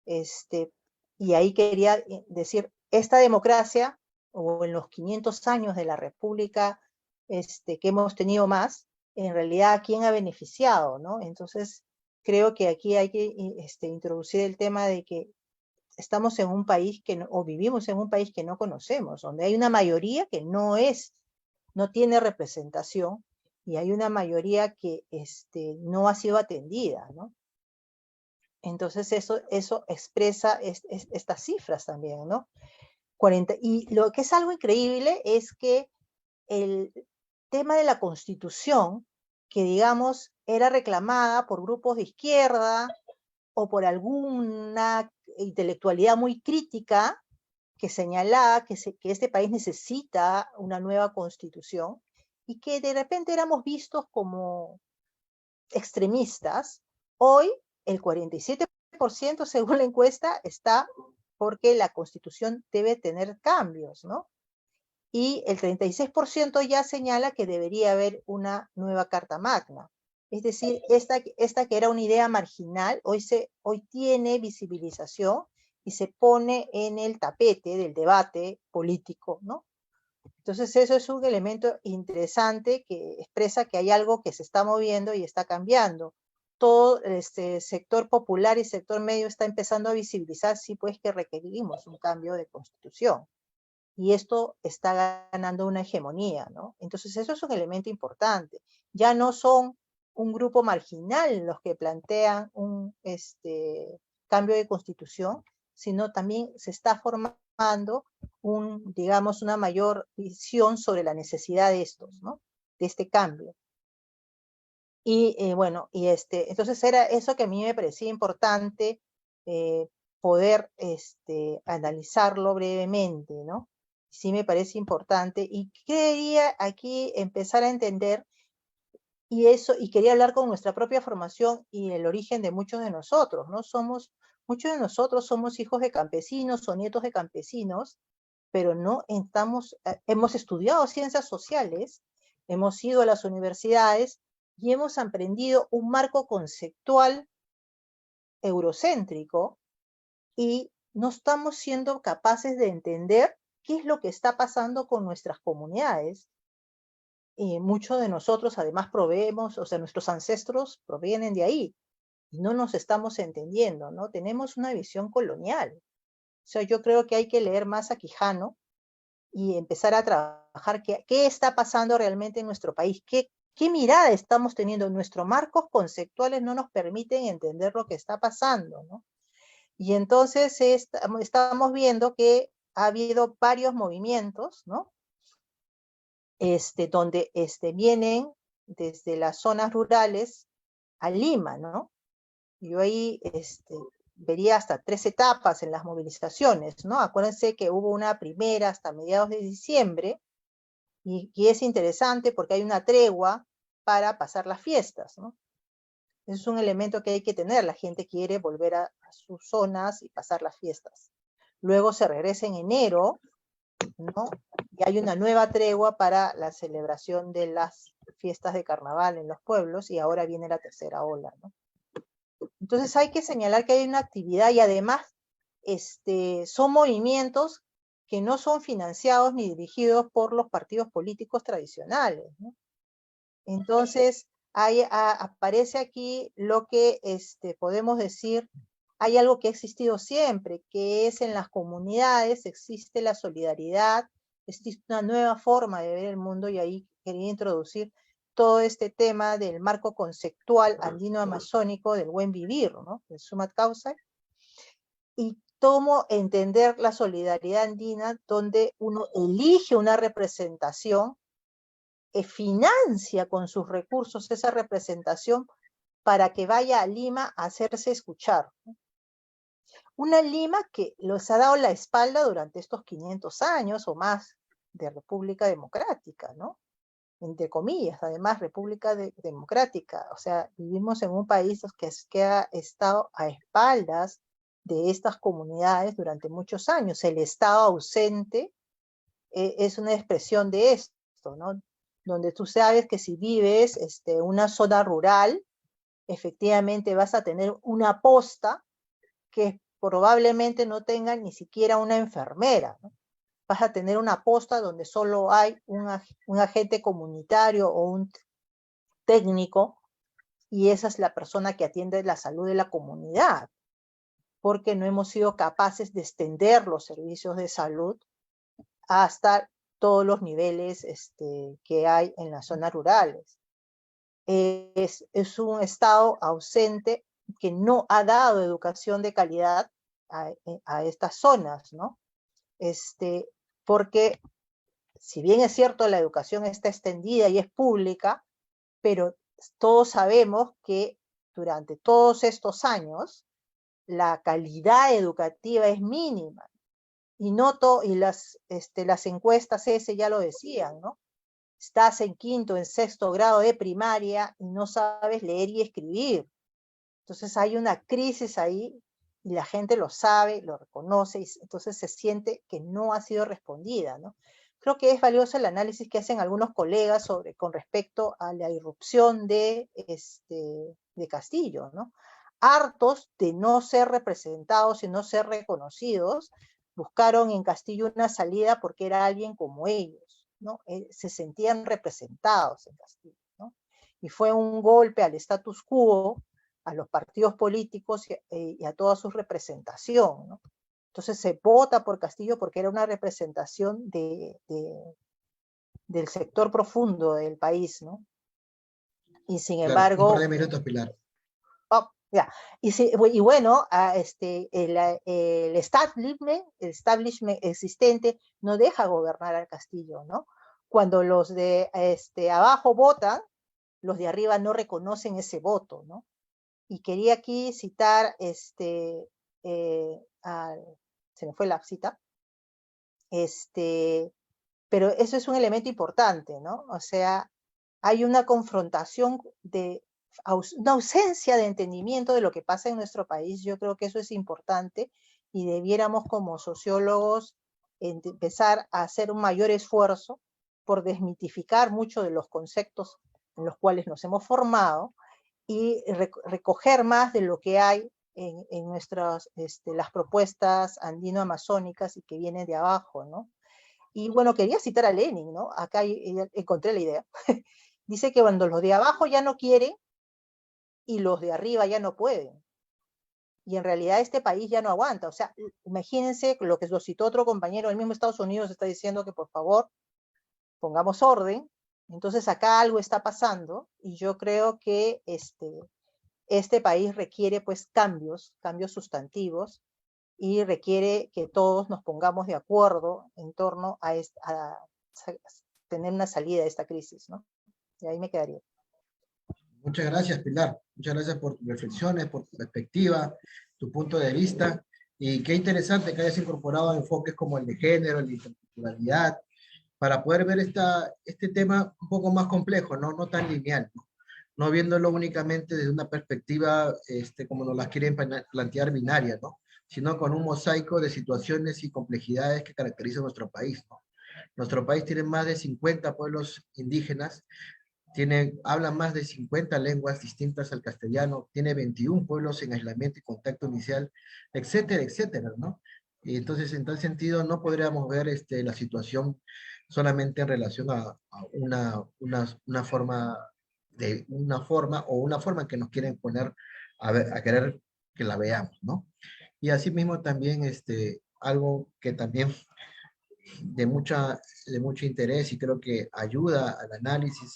Y ahí quería decir, esta democracia, o en los 500 años de la República que hemos tenido más, en realidad ¿a quién ha beneficiado, no? Entonces, creo que aquí hay que introducir el tema de que estamos en un país o vivimos en un país que no conocemos, donde hay una mayoría que no tiene representación, y hay una mayoría que no ha sido atendida, ¿no? Entonces eso expresa estas cifras también, ¿no? Y lo que es algo increíble es que el tema de la Constitución, que digamos era reclamada por grupos de izquierda o por alguna intelectualidad muy crítica que señalaba que este país necesita una nueva Constitución, y que de repente éramos vistos como extremistas, hoy el 47% según la encuesta está porque la Constitución debe tener cambios, ¿no? Y el 36% ya señala que debería haber una nueva Carta Magna. Es decir, esta que era una idea marginal, hoy tiene visibilización y se pone en el tapete del debate político, ¿no? Entonces eso es un elemento interesante que expresa que hay algo que se está moviendo y está cambiando. Todo este sector popular y sector medio está empezando a visibilizar, sí, pues que requerimos un cambio de constitución. Y esto está ganando una hegemonía, ¿no? Entonces eso es un elemento importante. Ya no son un grupo marginal los que plantean un cambio de constitución, sino también se está formando digamos, una mayor visión sobre la necesidad de estos, ¿no? De este cambio. Y bueno, entonces era eso que a mí me parecía importante poder analizarlo brevemente, ¿no? Sí me parece importante y quería aquí empezar a entender y quería hablar con nuestra propia formación y el origen de muchos de nosotros, ¿no? Muchos de nosotros somos hijos de campesinos o nietos de campesinos, pero no hemos estudiado ciencias sociales, hemos ido a las universidades y hemos aprendido un marco conceptual eurocéntrico y no estamos siendo capaces de entender qué es lo que está pasando con nuestras comunidades. Y muchos de nosotros además o sea, nuestros ancestros provienen de ahí y no nos estamos entendiendo, ¿no? Tenemos una visión colonial. O sea, yo creo que hay que leer más a Quijano y empezar a trabajar qué está pasando realmente en nuestro país, qué mirada estamos teniendo. Nuestros marcos conceptuales no nos permiten entender lo que está pasando, ¿no? Y entonces estamos viendo que ha habido varios movimientos, ¿no? Donde vienen desde las zonas rurales a Lima, ¿no? Yo ahí vería hasta 3 etapas en las movilizaciones, ¿no? Acuérdense que hubo una primera hasta mediados de diciembre, y es interesante porque hay una tregua para pasar las fiestas, ¿no? Es un elemento que hay que tener, la gente quiere volver a sus zonas y pasar las fiestas. Luego se regresa en enero, ¿no? Y hay una nueva tregua para la celebración de las fiestas de carnaval en los pueblos, y ahora viene la tercera ola, ¿no? Entonces hay que señalar que hay una actividad y además son movimientos que no son financiados ni dirigidos por los partidos políticos tradicionales, ¿no? Entonces aparece aquí lo que podemos decir, hay algo que ha existido siempre, que es en las comunidades existe la solidaridad, existe una nueva forma de ver el mundo, y ahí quería introducir todo este tema del marco conceptual andino-amazónico del buen vivir, ¿no? El Sumat Kawsay, y cómo entender la solidaridad andina, donde uno elige una representación, financia con sus recursos esa representación para que vaya a Lima a hacerse escuchar. Una Lima que les ha dado la espalda durante estos 500 años o más de República Democrática, ¿no? Entre comillas, además, República Democrática. O sea, vivimos en un país que ha estado a espaldas de estas comunidades durante muchos años. El Estado ausente es una expresión de esto, ¿no? Donde tú sabes que si vives en una zona rural, efectivamente vas a tener una posta que probablemente no tenga ni siquiera una enfermera, ¿no? Vas a tener una posta donde solo hay un agente comunitario o un técnico, y esa es la persona que atiende la salud de la comunidad, porque no hemos sido capaces de extender los servicios de salud hasta todos los niveles que hay en las zonas rurales. Es un Estado ausente que no ha dado educación de calidad a estas zonas, ¿no? Porque si bien es cierto la educación está extendida y es pública, pero todos sabemos que durante todos estos años la calidad educativa es mínima. Y, y las encuestas ese ya lo decían, ¿no? Estás en quinto, en sexto grado de primaria y no sabes leer y escribir. Entonces hay una crisis ahí y la gente lo sabe, lo reconoce y entonces se siente que no ha sido respondida, ¿no? Creo que es valioso el análisis que hacen algunos colegas con respecto a la irrupción de Castillo, ¿no? Hartos de no ser representados y no ser reconocidos, buscaron en Castillo una salida porque era alguien como ellos, ¿no? Se sentían representados en Castillo, ¿no? Y fue un golpe al status quo, a los partidos políticos y a toda su representación, ¿no? Entonces se vota por Castillo porque era una representación del sector profundo del país, ¿no? Y sin embargo... Un par de minutos, Pilar. Oh, ya. Y bueno, el establishment existente no deja gobernar al Castillo, ¿no? Cuando los de abajo votan, los de arriba no reconocen ese voto, ¿no? Y quería aquí citar, se me fue la cita, pero eso es un elemento importante, ¿no? O sea, hay una confrontación una ausencia de entendimiento de lo que pasa en nuestro país. Yo creo que eso es importante y debiéramos como sociólogos empezar a hacer un mayor esfuerzo por desmitificar muchos de los conceptos en los cuales nos hemos formado y recoger más de lo que hay en nuestras, las propuestas andino-amazónicas y que vienen de abajo, ¿no? Y bueno, quería citar a Lenin, ¿no? Acá encontré la idea. Dice que cuando los de abajo ya no quieren y los de arriba ya no pueden. Y en realidad este país ya no aguanta. O sea, imagínense lo que lo citó otro compañero, el mismo Estados Unidos está diciendo que por favor pongamos orden. Entonces acá algo está pasando y yo creo que este país requiere pues cambios sustantivos y requiere que todos nos pongamos de acuerdo en torno a tener una salida de esta crisis, ¿no? Y ahí me quedaría. Muchas gracias, Pilar. Muchas gracias por tus reflexiones, por tu perspectiva, tu punto de vista. Y qué interesante que hayas incorporado enfoques como el de género, la interculturalidad, para poder ver este tema un poco más complejo, no tan lineal, no viéndolo únicamente desde una perspectiva como nos las quieren plantear binaria, ¿no? Sino con un mosaico de situaciones y complejidades que caracterizan nuestro país, ¿no? Nuestro país tiene más de 50 pueblos indígenas, habla más de 50 lenguas distintas al castellano, tiene 21 pueblos en aislamiento y contacto inicial, etcétera, etcétera, ¿no? Y entonces, en tal sentido, no podríamos ver la situación solamente en relación a una forma o una forma que nos quieren poner a querer que la veamos, ¿no? Y asimismo también algo que también de mucho interés y creo que ayuda al análisis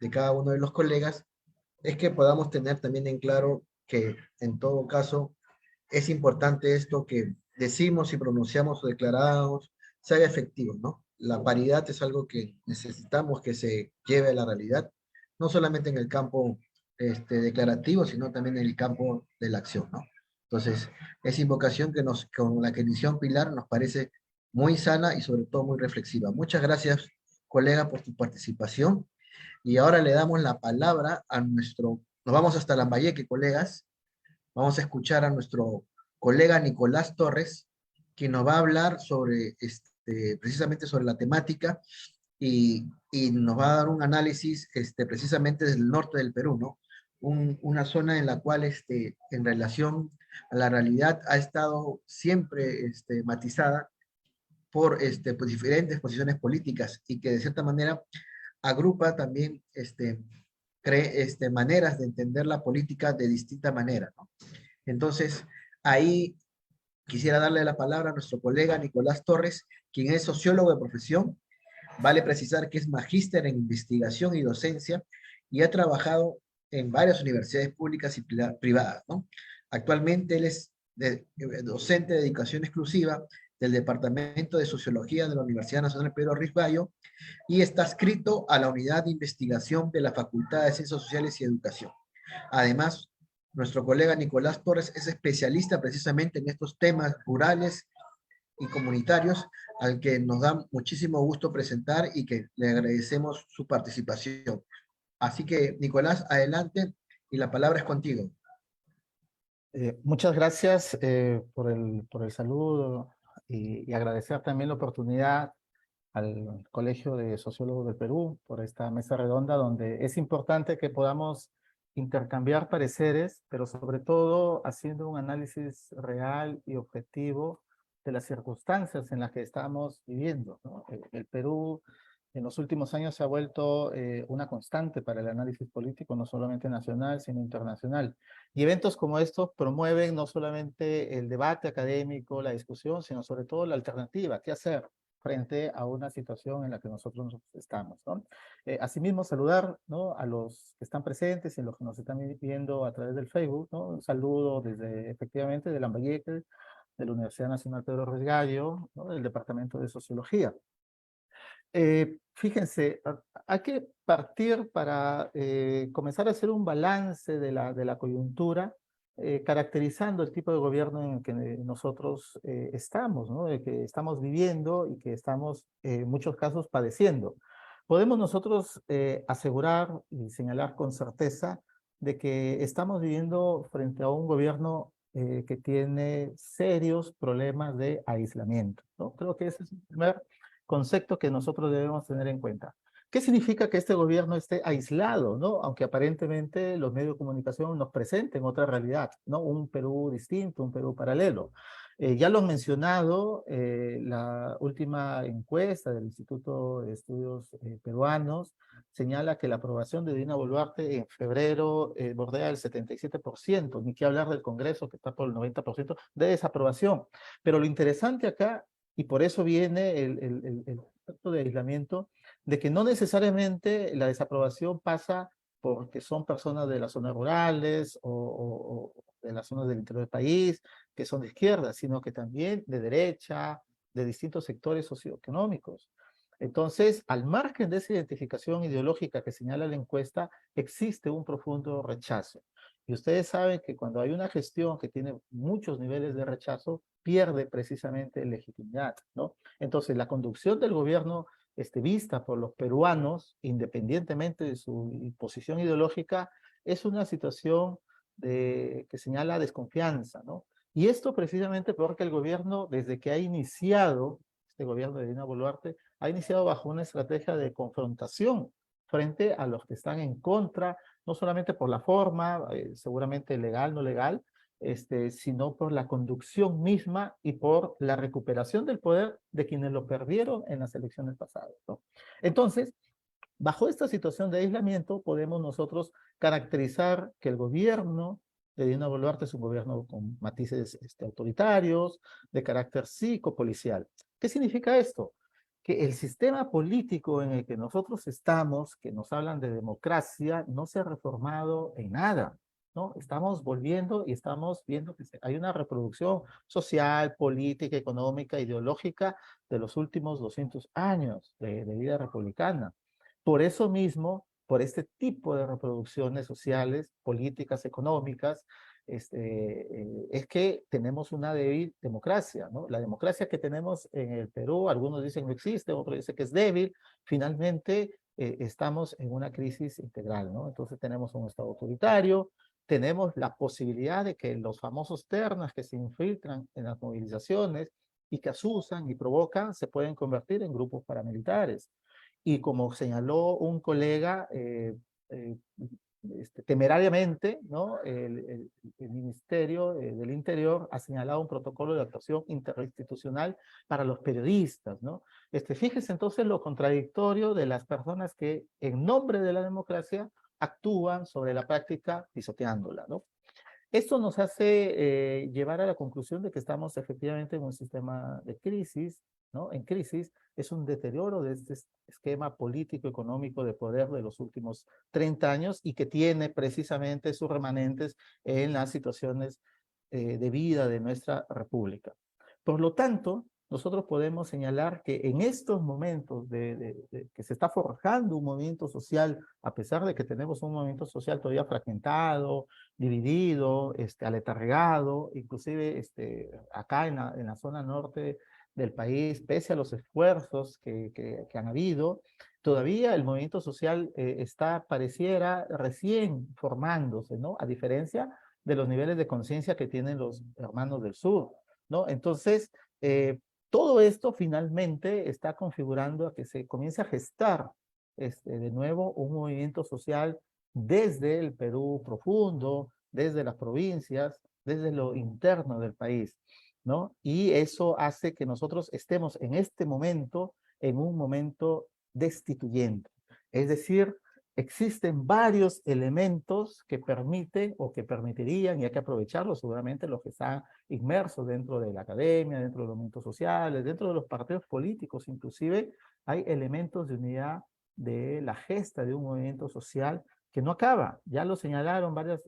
de cada uno de los colegas, es que podamos tener también en claro que en todo caso es importante esto que decimos y pronunciamos o declaramos se haga efectivo, ¿no? La paridad es algo que necesitamos que se lleve a la realidad, no solamente en el campo declarativo, sino también en el campo de la acción, ¿no? Entonces, esa invocación con la que inició Pilar nos parece muy sana y sobre todo muy reflexiva. Muchas gracias, colega, por tu participación. Y ahora le damos la palabra nos vamos hasta Lambayeque, colegas. Vamos a escuchar a nuestro colega Nicolás Torres, quien nos va a hablar precisamente sobre la temática y nos va a dar un análisis precisamente desde el norte del Perú, ¿no? Una zona en la cual en relación a la realidad ha estado siempre matizada por pues, diferentes posiciones políticas y que de cierta manera agrupa también maneras de entender la política de distinta manera, ¿no? Entonces, ahí quisiera darle la palabra a nuestro colega Nicolás Torres, quien es sociólogo de profesión. Vale precisar que es magíster en investigación y docencia y ha trabajado en varias universidades públicas y privadas, ¿no? Actualmente él es docente de dedicación exclusiva del Departamento de Sociología de la Universidad Nacional Pedro Ruiz Gallo y está adscrito a la Unidad de Investigación de la Facultad de Ciencias Sociales y Educación. Además, nuestro colega Nicolás Torres es especialista precisamente en estos temas rurales y comunitarios, al que nos da muchísimo gusto presentar y que le agradecemos su participación. Así que, Nicolás, adelante y la palabra es contigo. Muchas gracias por el saludo y agradecer también la oportunidad al Colegio de Sociólogos del Perú por esta mesa redonda donde es importante que podamos intercambiar pareceres, pero sobre todo haciendo un análisis real y objetivo de las circunstancias en las que estamos viviendo, ¿no? El Perú en los últimos años se ha vuelto una constante para el análisis político, no solamente nacional, sino internacional. Y eventos como estos promueven no solamente el debate académico, la discusión, sino sobre todo la alternativa, qué hacer frente a una situación en la que nosotros estamos, ¿no? Asimismo, saludar, ¿no?, a los que están presentes y los que nos están viendo a través del Facebook, ¿no? Un saludo desde, efectivamente, de Lambayeque, de la Universidad Nacional Pedro Ruiz Gallo, ¿no?, del Departamento de Sociología. Fíjense, hay que partir para comenzar a hacer un balance de la coyuntura, caracterizando el tipo de gobierno en el que nosotros estamos, ¿no?, de que estamos viviendo y que estamos en muchos casos padeciendo. Podemos nosotros asegurar y señalar con certeza de que estamos viviendo frente a un gobierno que tiene serios problemas de aislamiento, ¿no? Creo que ese es el primer concepto que nosotros debemos tener en cuenta. ¿Qué significa que este gobierno esté aislado, ¿no? Aunque aparentemente los medios de comunicación nos presenten otra realidad, ¿no? Un Perú distinto, un Perú paralelo. Ya lo han mencionado, la última encuesta del Instituto de Estudios Peruanos señala que la aprobación de Dina Boluarte en febrero bordea el 77%, ni que hablar del Congreso que está por el 90% de desaprobación. Pero lo interesante acá, y por eso viene el concepto de aislamiento, de que no necesariamente la desaprobación pasa porque son personas de las zonas rurales o de las zonas del interior del país, que son de izquierda, sino que también de derecha, de distintos sectores socioeconómicos. Entonces, al margen de esa identificación ideológica que señala la encuesta, existe un profundo rechazo. Y ustedes saben que cuando hay una gestión que tiene muchos niveles de rechazo, pierde precisamente legitimidad, ¿no? Entonces, la conducción del gobierno vista por los peruanos, independientemente de su posición ideológica, es una situación que señala desconfianza, ¿no? Y esto precisamente porque el gobierno, desde que ha iniciado, este gobierno de Dina Boluarte, ha iniciado bajo una estrategia de confrontación frente a los que están en contra, no solamente por la forma, seguramente legal, no legal, sino por la conducción misma y por la recuperación del poder de quienes lo perdieron en las elecciones pasadas, ¿no? Entonces, bajo esta situación de aislamiento, podemos nosotros caracterizar que el gobierno de Dina Boluarte es un gobierno con matices autoritarios, de carácter psicopolicial. ¿Qué significa esto? Que el sistema político en el que nosotros estamos, que nos hablan de democracia, no se ha reformado en nada, ¿no? Estamos volviendo y estamos viendo que hay una reproducción social, política, económica, ideológica de los últimos 200 años de vida republicana. Por eso mismo, por este tipo de reproducciones sociales, políticas, económicas, es que tenemos una débil democracia, ¿no? La democracia que tenemos en el Perú, algunos dicen no existe, otros dicen que es débil, finalmente estamos en una crisis integral, ¿no? Entonces tenemos un Estado autoritario, tenemos la posibilidad de que los famosos ternas que se infiltran en las movilizaciones y que asusan y provocan, se pueden convertir en grupos paramilitares. Y como señaló un colega, temerariamente, ¿no?, el Ministerio del Interior ha señalado un protocolo de actuación interinstitucional para los periodistas, ¿no? Fíjese entonces lo contradictorio de las personas que en nombre de la democracia actúan sobre la práctica pisoteándola, ¿no? Esto nos hace llevar a la conclusión de que estamos efectivamente en un sistema de crisis, ¿no? En crisis, es un deterioro de este esquema político-económico de poder de los últimos 30 años y que tiene precisamente sus remanentes en las situaciones de vida de nuestra república. Por lo tanto, nosotros podemos señalar que en estos momentos que se está forjando un movimiento social, a pesar de que tenemos un movimiento social todavía fragmentado, dividido, aletargado, inclusive acá en la zona norte del país, pese a los esfuerzos que han habido, todavía el movimiento social pareciera recién formándose, ¿no? A diferencia de los niveles de conciencia que tienen los hermanos del sur, ¿no? Entonces, todo esto finalmente está configurando a que se comience a gestar de nuevo un movimiento social desde el Perú profundo, desde las provincias, desde lo interno del país, ¿no? Y eso hace que nosotros estemos en este momento, en un momento destituyente. Es decir, existen varios elementos que permiten o que permitirían, y hay que aprovecharlos seguramente los que están inmersos dentro de la academia, dentro de los movimientos sociales, dentro de los partidos políticos, inclusive hay elementos de unidad de la gesta de un movimiento social que no acaba. Ya lo señalaron varios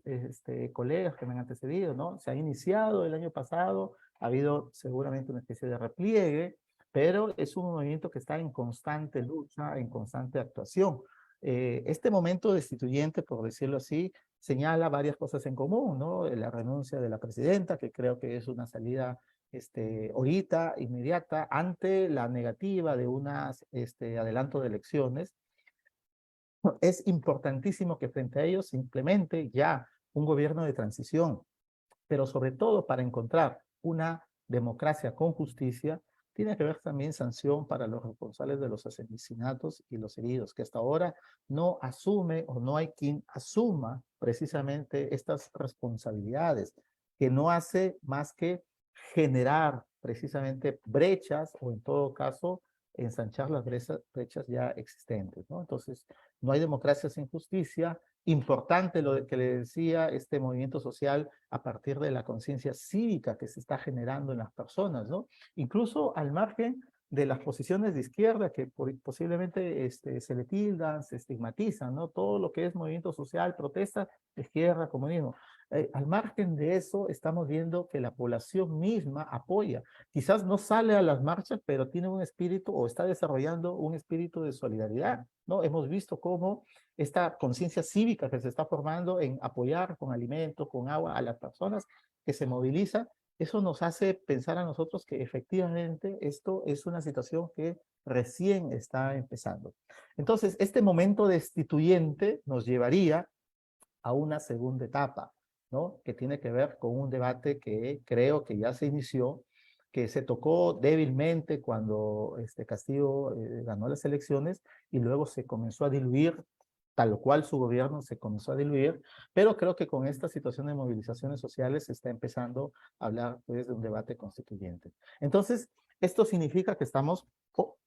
colegas que me han antecedido, ¿no? Se ha iniciado el año pasado, ha habido seguramente una especie de repliegue, pero es un movimiento que está en constante lucha, en constante actuación. Este momento destituyente, por decirlo así, señala varias cosas en común, ¿no? La renuncia de la presidenta, que creo que es una salida ahorita, inmediata, ante la negativa de un adelanto de elecciones. Es importantísimo que frente a ellos se implemente ya un gobierno de transición, pero sobre todo para encontrar una democracia con justicia, tiene que haber también sanción para los responsables de los asesinatos y los heridos, que hasta ahora no asume o no hay quien asuma precisamente estas responsabilidades, que no hace más que generar precisamente brechas o en todo caso ensanchar las brechas ya existentes, ¿no? Entonces, no hay democracia sin justicia. Importante lo que le decía, este movimiento social a partir de la conciencia cívica que se está generando en las personas, ¿no? Incluso al margen de las posiciones de izquierda que posiblemente se le tildan, se estigmatizan, ¿no? Todo lo que es movimiento social, protesta, izquierda, comunismo. Al margen de eso, estamos viendo que la población misma apoya. Quizás no sale a las marchas, pero tiene un espíritu o está desarrollando un espíritu de solidaridad, ¿no? Hemos visto cómo esta conciencia cívica que se está formando en apoyar con alimentos, con agua a las personas que se movilizan, eso nos hace pensar a nosotros que efectivamente esto es una situación que recién está empezando. Entonces, este momento destituyente nos llevaría a una segunda etapa, ¿no? Que tiene que ver con un debate que creo que ya se inició, que se tocó débilmente cuando Castillo ganó las elecciones y luego se comenzó a diluir, tal cual su gobierno se comenzó a diluir, pero creo que con esta situación de movilizaciones sociales se está empezando a hablar pues, de un debate constituyente. Entonces, esto significa que estamos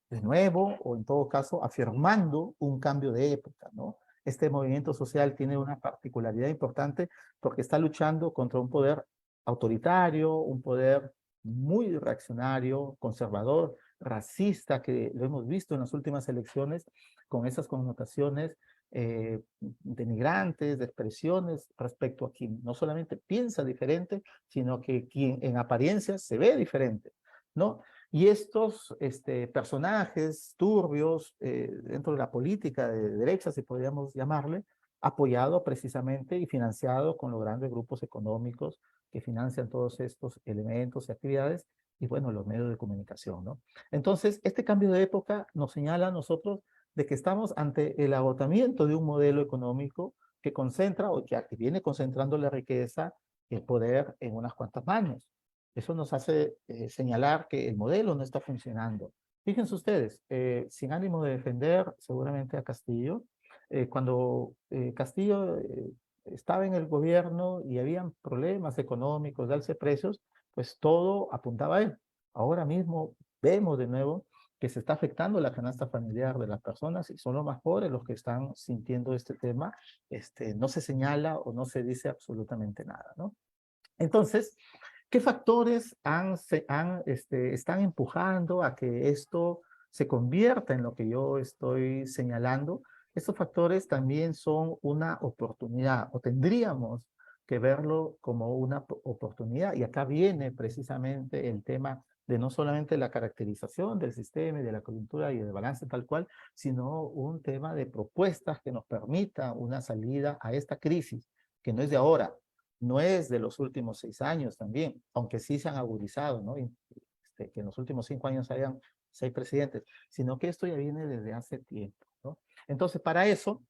de nuevo, o en todo caso, afirmando un cambio de época, ¿no? Este movimiento social tiene una particularidad importante porque está luchando contra un poder autoritario, un poder muy reaccionario, conservador, racista, que lo hemos visto en las últimas elecciones, con esas connotaciones denigrantes, de expresiones respecto a quien no solamente piensa diferente, sino que quien en apariencia se ve diferente, ¿no? Y estos personajes turbios dentro de la política de derecha, si podríamos llamarle, apoyado precisamente y financiado con los grandes grupos económicos que financian todos estos elementos y actividades, y bueno, los medios de comunicación, ¿no? Entonces, este cambio de época nos señala a nosotros de que estamos ante el agotamiento de un modelo económico que concentra o que viene concentrando la riqueza y el poder en unas cuantas manos. Eso nos hace señalar que el modelo no está funcionando. Fíjense ustedes, sin ánimo de defender seguramente a Castillo, cuando Castillo estaba en el gobierno y habían problemas económicos de alza de precios, pues todo apuntaba a él. Ahora mismo vemos de nuevo que se está afectando la canasta familiar de las personas y son los más pobres los que están sintiendo este tema. No se señala o no se dice absolutamente nada, ¿no? Entonces, ¿qué factores están empujando a que esto se convierta en lo que yo estoy señalando? Estos factores también son una oportunidad, o tendríamos que verlo como una oportunidad. Y acá viene precisamente el tema de no solamente la caracterización del sistema y de la coyuntura y del balance tal cual, sino un tema de propuestas que nos permita una salida a esta crisis, que no es de ahora, no es de los últimos 6 años también, aunque sí se han agudizado, ¿no? Que en los últimos 5 años hayan 6 presidentes, sino que esto ya viene desde hace tiempo, ¿no? Entonces, para eso,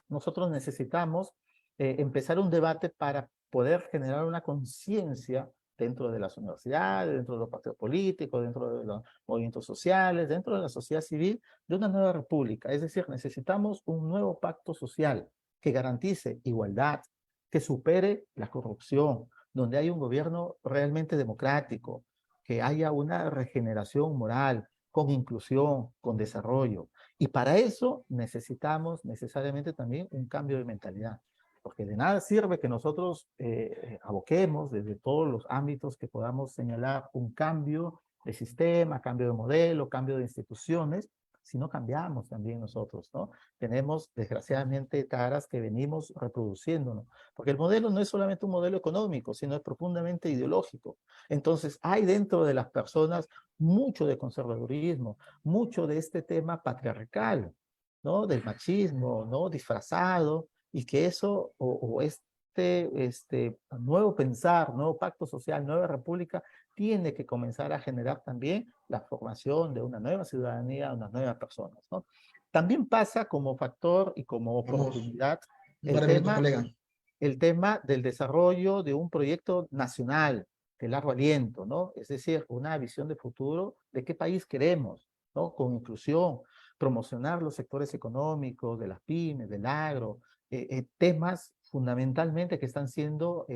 nosotros necesitamos empezar un debate para poder generar una conciencia dentro de las universidades, dentro de los partidos políticos, dentro de los movimientos sociales, dentro de la sociedad civil, de una nueva república. Es decir, necesitamos un nuevo pacto social que garantice igualdad, que supere la corrupción, donde hay un gobierno realmente democrático, que haya una regeneración moral, con inclusión, con desarrollo. Y para eso necesitamos necesariamente también un cambio de mentalidad, porque de nada sirve que nosotros aboquemos desde todos los ámbitos que podamos señalar un cambio de sistema, cambio de modelo, cambio de instituciones, si no cambiamos también nosotros, ¿no? Tenemos desgraciadamente caras que venimos reproduciéndonos, porque el modelo no es solamente un modelo económico, sino es profundamente ideológico. Entonces hay dentro de las personas mucho de conservadurismo, mucho de este tema patriarcal, ¿no? Del machismo, ¿no? Disfrazado, y que eso, o este nuevo pensar, nuevo pacto social, nueva república, tiene que comenzar a generar también la formación de una nueva ciudadanía, unas nuevas personas, ¿no? También pasa como factor y como Vamos, oportunidad un par de minutos, colega. el tema del desarrollo de un proyecto nacional de largo aliento, ¿no? Es decir, una visión de futuro de qué país queremos, ¿no? Con inclusión, promocionar los sectores económicos, de las pymes, del agro, temas fundamentalmente que están siendo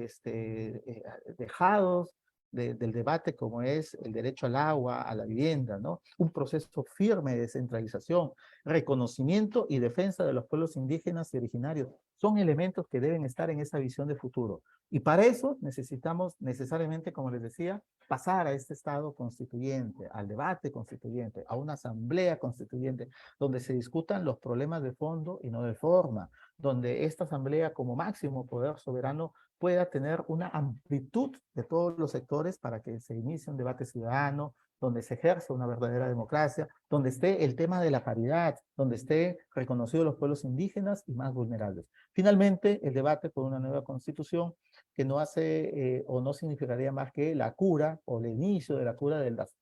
dejados del debate, como es el derecho al agua, a la vivienda, ¿no? Un proceso firme de descentralización, reconocimiento y defensa de los pueblos indígenas y originarios. Son elementos que deben estar en esa visión de futuro. Y para eso necesitamos necesariamente, como les decía, pasar a este estado constituyente, al debate constituyente, a una asamblea constituyente, donde se discutan los problemas de fondo y no de forma, donde esta asamblea como máximo poder soberano pueda tener una amplitud de todos los sectores para que se inicie un debate ciudadano, donde se ejerza una verdadera democracia, donde esté el tema de la paridad, donde esté reconocidos los pueblos indígenas y más vulnerables. Finalmente, el debate por una nueva constitución que no hace o no significaría más que la cura o el inicio de la cura de las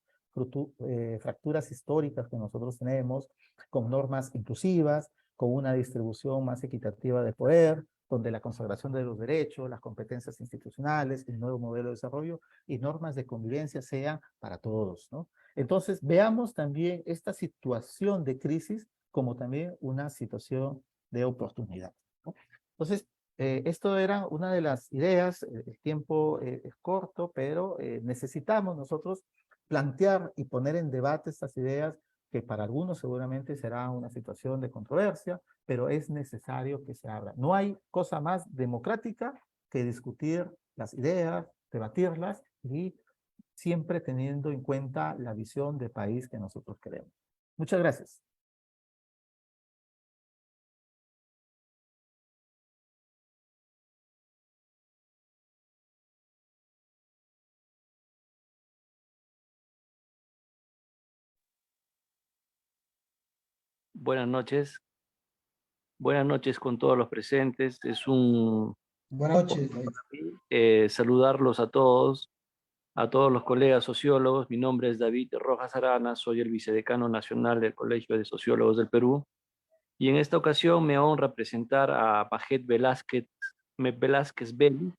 fracturas históricas que nosotros tenemos, con normas inclusivas, con una distribución más equitativa de poder, donde la consagración de los derechos, las competencias institucionales, el nuevo modelo de desarrollo y normas de convivencia sean para todos, ¿no? Entonces, veamos también esta situación de crisis como también una situación de oportunidad, ¿no? Entonces, esto era una de las ideas, el tiempo es corto, pero necesitamos nosotros plantear y poner en debate estas ideas que para algunos seguramente será una situación de controversia, pero es necesario que se abra. No hay cosa más democrática que discutir las ideas, debatirlas y siempre teniendo en cuenta la visión de país que nosotros queremos. Muchas gracias. Buenas noches. Buenas noches con todos los presentes. Es un Buenas noches, David. saludarlos a todos los colegas sociólogos. Mi nombre es David Rojas Arana, soy el vicedecano nacional del Colegio de Sociólogos del Perú. Y en esta ocasión me honra presentar a Paget Velázquez Belli,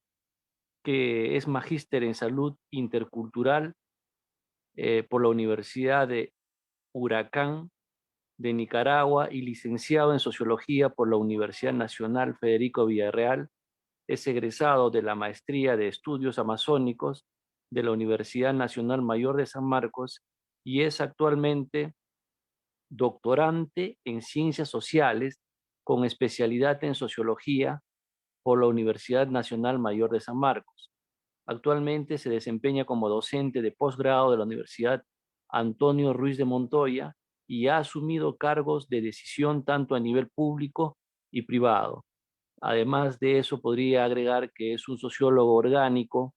que es magíster en salud intercultural por la Universidad de Huracán de Nicaragua y licenciado en Sociología por la Universidad Nacional Federico Villarreal. Es egresado de la Maestría de Estudios Amazónicos de la Universidad Nacional Mayor de San Marcos y es actualmente doctorante en Ciencias Sociales con especialidad en Sociología por la Universidad Nacional Mayor de San Marcos. Actualmente se desempeña como docente de posgrado de la Universidad Antonio Ruiz de Montoya y ha asumido cargos de decisión tanto a nivel público y privado. Además de eso, podría agregar que es un sociólogo orgánico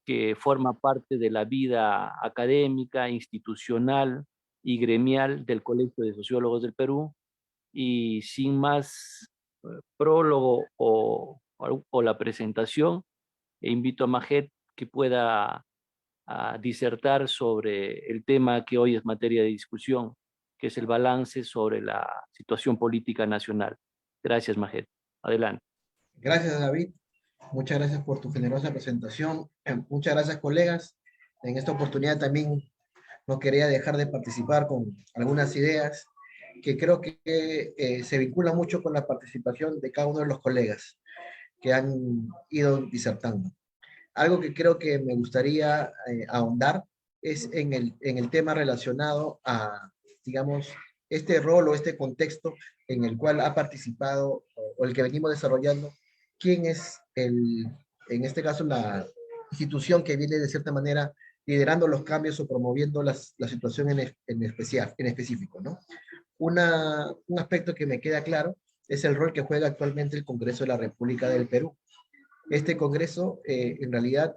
que forma parte de la vida académica, institucional y gremial del Colegio de Sociólogos del Perú. Y sin más prólogo o la presentación, invito a Majet que pueda disertar sobre el tema que hoy es materia de discusión, que es el balance sobre la situación política nacional. Gracias, Majet. Adelante. Gracias, David. Muchas gracias por tu generosa presentación. Muchas gracias, colegas. En esta oportunidad también no quería dejar de participar con algunas ideas que creo que se vinculan mucho con la participación de cada uno de los colegas que han ido disertando. Algo que creo que me gustaría ahondar es en el tema relacionado a, digamos, este rol o este contexto en el cual ha participado o el que venimos desarrollando, quién es en este caso, la institución que viene de cierta manera liderando los cambios o promoviendo la situación en específico, ¿no? Un aspecto que me queda claro es el rol que juega actualmente el Congreso de la República del Perú. Este Congreso, en realidad,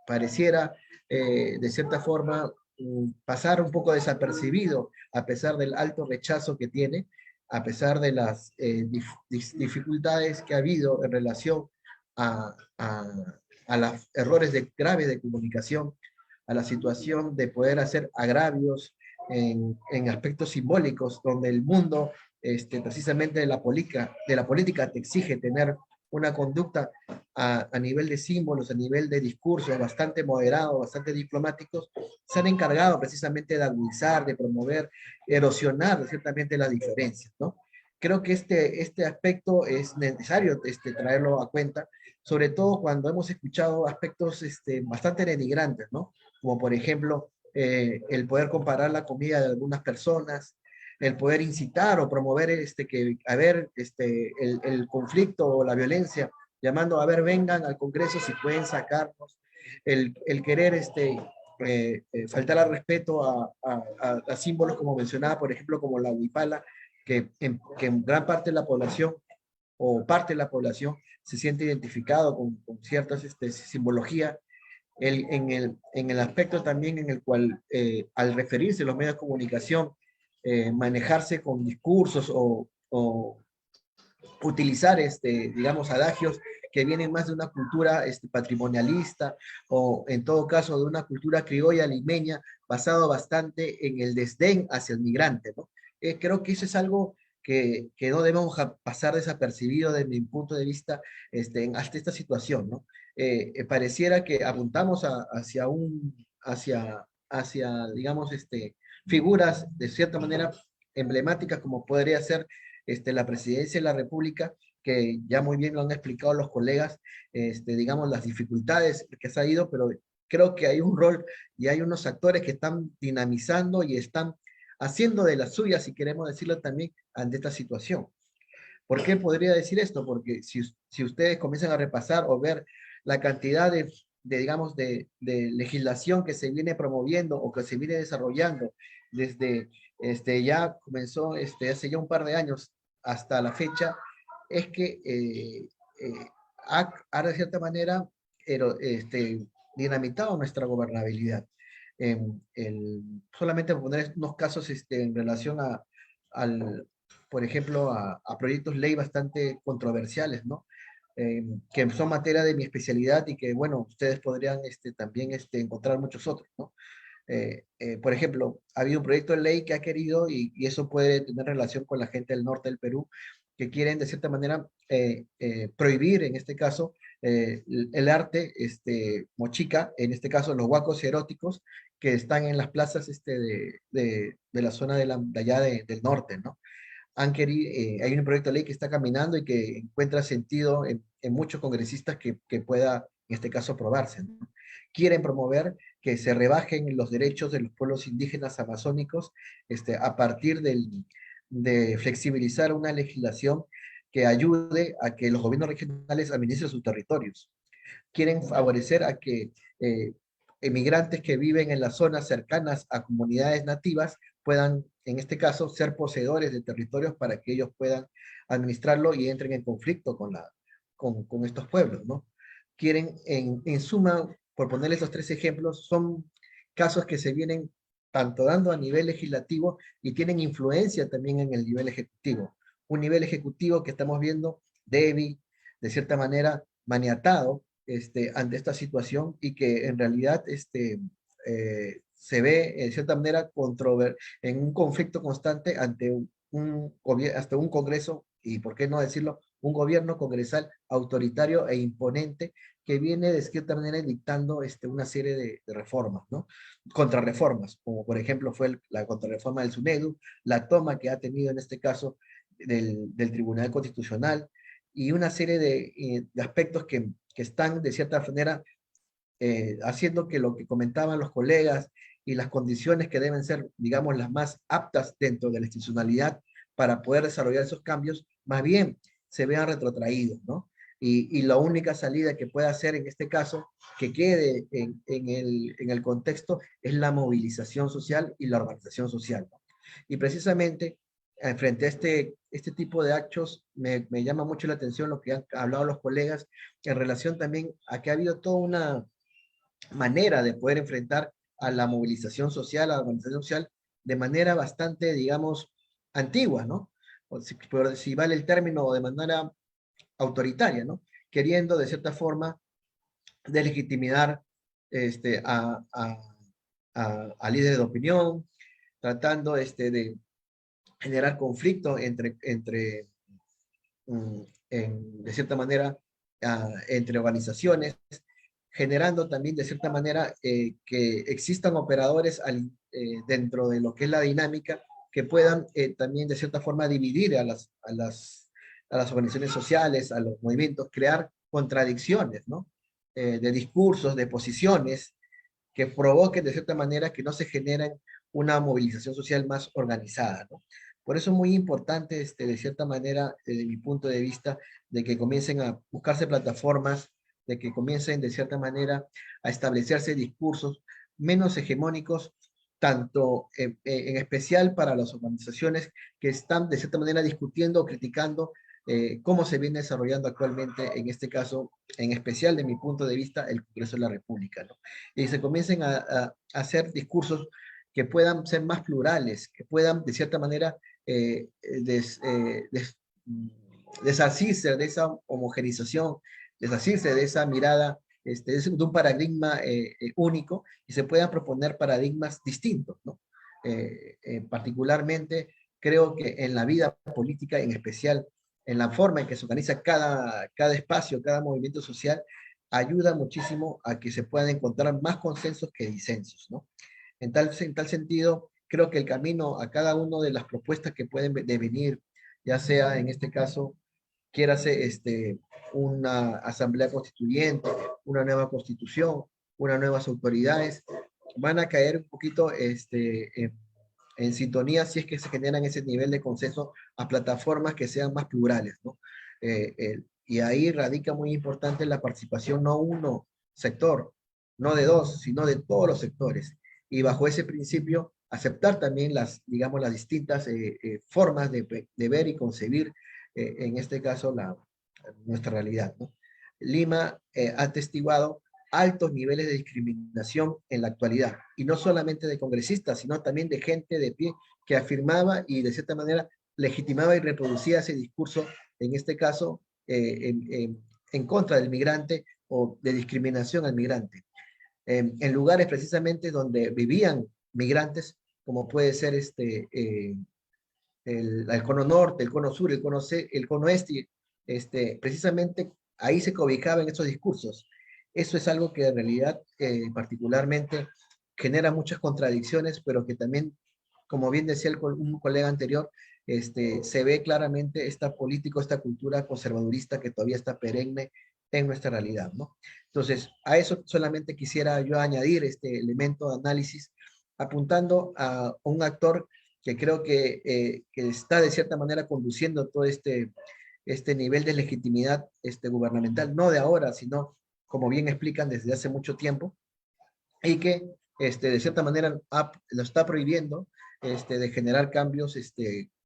pareciera, de cierta forma, pasar un poco desapercibido, a pesar del alto rechazo que tiene, a pesar de las dificultades que ha habido en relación a los errores graves de comunicación, a la situación de poder hacer agravios en aspectos simbólicos, donde el mundo, precisamente de la política te exige tener una conducta a nivel de símbolos, a nivel de discursos bastante moderados, bastante diplomáticos, se han encargado precisamente de agudizar, de promover, erosionar ciertamente las diferencias, ¿no? Creo que este aspecto es necesario traerlo a cuenta, sobre todo cuando hemos escuchado aspectos bastante denigrantes, ¿no? Como por ejemplo, el poder comparar la comida de algunas personas, el poder incitar o promover el conflicto o la violencia, llamando a ver, vengan al Congreso si pueden sacarnos, el querer faltar al respeto a símbolos como mencionaba, por ejemplo, como la huipala, que en gran parte de la población o parte de la población se siente identificado con ciertas simbología, en el aspecto también en el cual al referirse a los medios de comunicación, manejarse con discursos o utilizar, digamos, adagios que vienen más de una cultura patrimonialista o en todo caso de una cultura criolla limeña basado bastante en el desdén hacia el migrante, ¿no? Creo que eso es algo que no debemos pasar desapercibido desde mi punto de vista hasta esta situación, ¿no? Pareciera que apuntamos hacia digamos, figuras de cierta manera emblemáticas como podría ser la presidencia de la República, que ya muy bien lo han explicado los colegas, digamos, las dificultades que se ha ido, pero creo que hay un rol y hay unos actores que están dinamizando y están haciendo de las suyas, si queremos decirlo también, ante esta situación. ¿Por qué podría decir esto? Porque si ustedes comienzan a repasar o ver la cantidad digamos, de legislación que se viene promoviendo o que se viene desarrollando desde, ya comenzó hace ya un par de años hasta la fecha, es que ha de cierta manera dinamitado nuestra gobernabilidad. Solamente poner unos casos en relación por ejemplo, a proyectos de ley bastante controversiales, ¿no? Que son materia de mi especialidad y que, bueno, ustedes podrían también encontrar muchos otros, ¿no? Por ejemplo, ha habido un proyecto de ley que ha querido, y eso puede tener relación con la gente del norte del Perú, que quieren de cierta manera prohibir, en este caso, el arte mochica, en este caso los huacos eróticos, que están en las plazas de la zona de allá del norte, ¿no? Hay un proyecto de ley que está caminando y que encuentra sentido en muchos congresistas que pueda, en este caso, aprobarse, ¿no? Quieren promover que se rebajen los derechos de los pueblos indígenas amazónicos a partir de flexibilizar una legislación que ayude a que los gobiernos regionales administren sus territorios. Quieren favorecer a que emigrantes que viven en las zonas cercanas a comunidades nativas puedan, en este caso, ser poseedores de territorios para que ellos puedan administrarlo y entren en conflicto con estos pueblos, ¿no? Quieren, en suma, por poner estos tres ejemplos, son casos que se vienen tanto dando a nivel legislativo y tienen influencia también en el nivel ejecutivo. Un nivel ejecutivo que estamos viendo débil, de cierta manera maniatado ante esta situación y que en realidad se ve en cierta manera en un conflicto constante ante hasta un Congreso y, por qué no decirlo, un gobierno congresal autoritario e imponente que viene de cierta manera dictando una serie de reformas, ¿no? Contrarreformas, como por ejemplo fue la contrarreforma del SUNEDU, la toma que ha tenido en este caso del Tribunal Constitucional y una serie de aspectos que están de cierta manera haciendo que lo que comentaban los colegas y las condiciones que deben ser, digamos, las más aptas dentro de la institucionalidad para poder desarrollar esos cambios, más bien se vean retrotraídos, ¿no? Y la única salida que puede hacer en este caso, que quede en el contexto, es la movilización social y la organización social, ¿no? Y precisamente, frente a este tipo de actos, me llama mucho la atención lo que han hablado los colegas en relación también a que ha habido toda una manera de poder enfrentar a la movilización social, a la organización social, de manera bastante, digamos, antigua, ¿no? O si vale el término, de manera autoritaria, ¿no? Queriendo, de cierta forma, delegitimar a líderes de opinión, tratando de generar conflicto de cierta manera, entre organizaciones, generando también de cierta manera que existan operadores dentro de lo que es la dinámica que puedan también de cierta forma dividir a las organizaciones sociales, a los movimientos, crear contradicciones, ¿no? De discursos, de posiciones que provoquen de cierta manera que no se generen una movilización social más organizada, ¿no? Por eso es muy importante, de cierta manera, desde mi punto de vista, de que comiencen a buscarse plataformas, de que comiencen de cierta manera a establecerse discursos menos hegemónicos, tanto en especial para las organizaciones que están de cierta manera discutiendo o criticando cómo se viene desarrollando actualmente, en este caso, en especial de mi punto de vista, el Congreso de la República, ¿no? Y se comiencen a hacer discursos que puedan ser más plurales, que puedan de cierta manera desasirse de esa homogenización, desasirse de esa mirada, de un paradigma único, y se puedan proponer paradigmas distintos, ¿no? Particularmente, creo que en la vida política, en especial en la forma en que se organiza cada espacio, cada movimiento social, ayuda muchísimo a que se puedan encontrar más consensos que disensos, ¿no? En tal sentido, creo que el camino a cada una de las propuestas que pueden devenir, ya sea en este caso, quiérase una asamblea constituyente, una nueva constitución, unas nuevas autoridades, van a caer un poquito en sintonía si es que se generan ese nivel de consenso a plataformas que sean más plurales, ¿no? Y ahí radica muy importante la participación, no uno sector, no de dos, sino de todos los sectores. Y bajo ese principio, aceptar también digamos, las distintas formas de ver y concebir, en este caso, nuestra realidad, ¿no? Lima ha atestiguado altos niveles de discriminación en la actualidad, y no solamente de congresistas, sino también de gente de pie que afirmaba y de cierta manera legitimaba y reproducía ese discurso, en este caso, en contra del migrante o de discriminación al migrante. En lugares precisamente donde vivían migrantes, como puede ser el cono norte, el cono sur, el cono este, precisamente ahí se cobijaban estos discursos. Eso es algo que en realidad particularmente genera muchas contradicciones, pero que también, como bien decía un colega anterior, se ve claramente esta cultura conservadurista que todavía está perenne en nuestra realidad, ¿no? Entonces, a eso solamente quisiera yo añadir este elemento de análisis, apuntando a un actor que creo que está de cierta manera conduciendo todo este nivel de legitimidad gubernamental, no de ahora, sino, como bien explican, desde hace mucho tiempo, y que de cierta manera lo está prohibiendo de generar cambios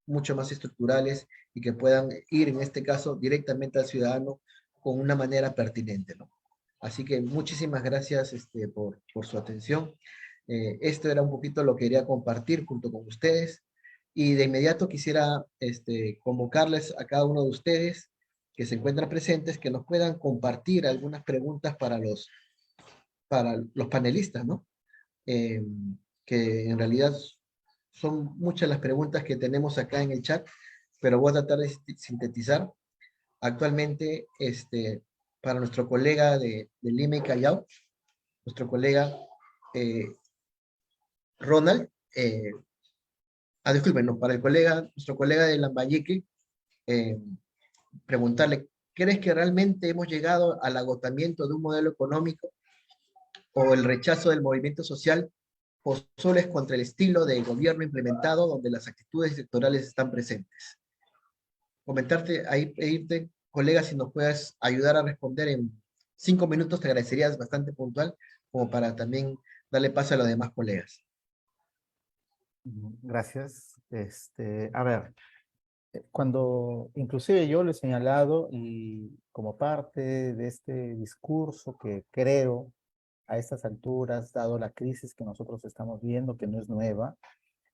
mucho más estructurales y que puedan ir, en este caso, directamente al ciudadano con una manera pertinente, ¿no? Así que muchísimas gracias por su atención. Esto era un poquito lo que quería compartir junto con ustedes. Y de inmediato quisiera convocarles a cada uno de ustedes que se encuentran presentes, que nos puedan compartir algunas preguntas para los panelistas, ¿no? Que en realidad son muchas las preguntas que tenemos acá en el chat, pero voy a tratar de sintetizar. Actualmente, para nuestro colega de Lima y Callao, nuestro colega Ronald, disculpen, no, para nuestro colega de Lambayeque, preguntarle, ¿crees que realmente hemos llegado al agotamiento de un modelo económico o el rechazo del movimiento social, o solo es contra el estilo de gobierno implementado donde las actitudes sectorales están presentes? Comentarte ahí, pedirte, colega, si nos puedas ayudar a responder en 5 minutos, te agradecerías, bastante puntual, como para también darle paso a los demás colegas. Gracias. A ver, cuando inclusive yo lo he señalado y como parte de este discurso que creo a estas alturas, dado la crisis que nosotros estamos viendo, que no es nueva,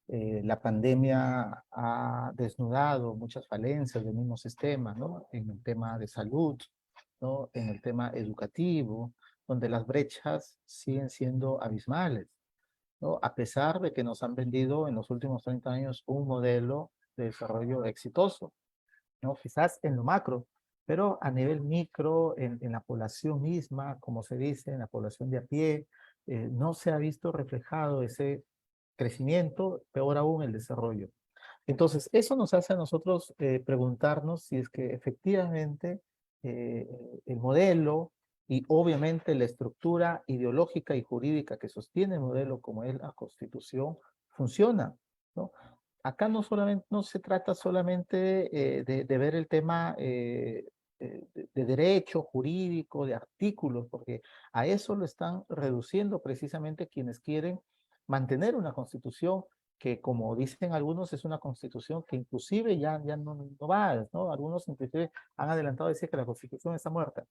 la pandemia ha desnudado muchas falencias del mismo sistema, ¿no? En el tema de salud, ¿no? En el tema educativo, donde las brechas siguen siendo abismales, ¿no? A pesar de que nos han vendido en los últimos 30 años un modelo de desarrollo exitoso, ¿no? Quizás en lo macro, pero a nivel micro, en la población misma, como se dice, en la población de a pie, no se ha visto reflejado ese crecimiento, peor aún el desarrollo. Entonces, eso nos hace a nosotros preguntarnos si es que efectivamente eh, el modelo y obviamente la estructura ideológica y jurídica que sostiene el modelo, como es la Constitución, funciona, ¿no? Acá no se trata solamente de ver el tema de derecho jurídico, de artículos, porque a eso lo están reduciendo precisamente quienes quieren mantener una constitución que, como dicen algunos, es una constitución que inclusive ya no va, ¿no? Algunos inclusive han adelantado a decir que la constitución está muerta.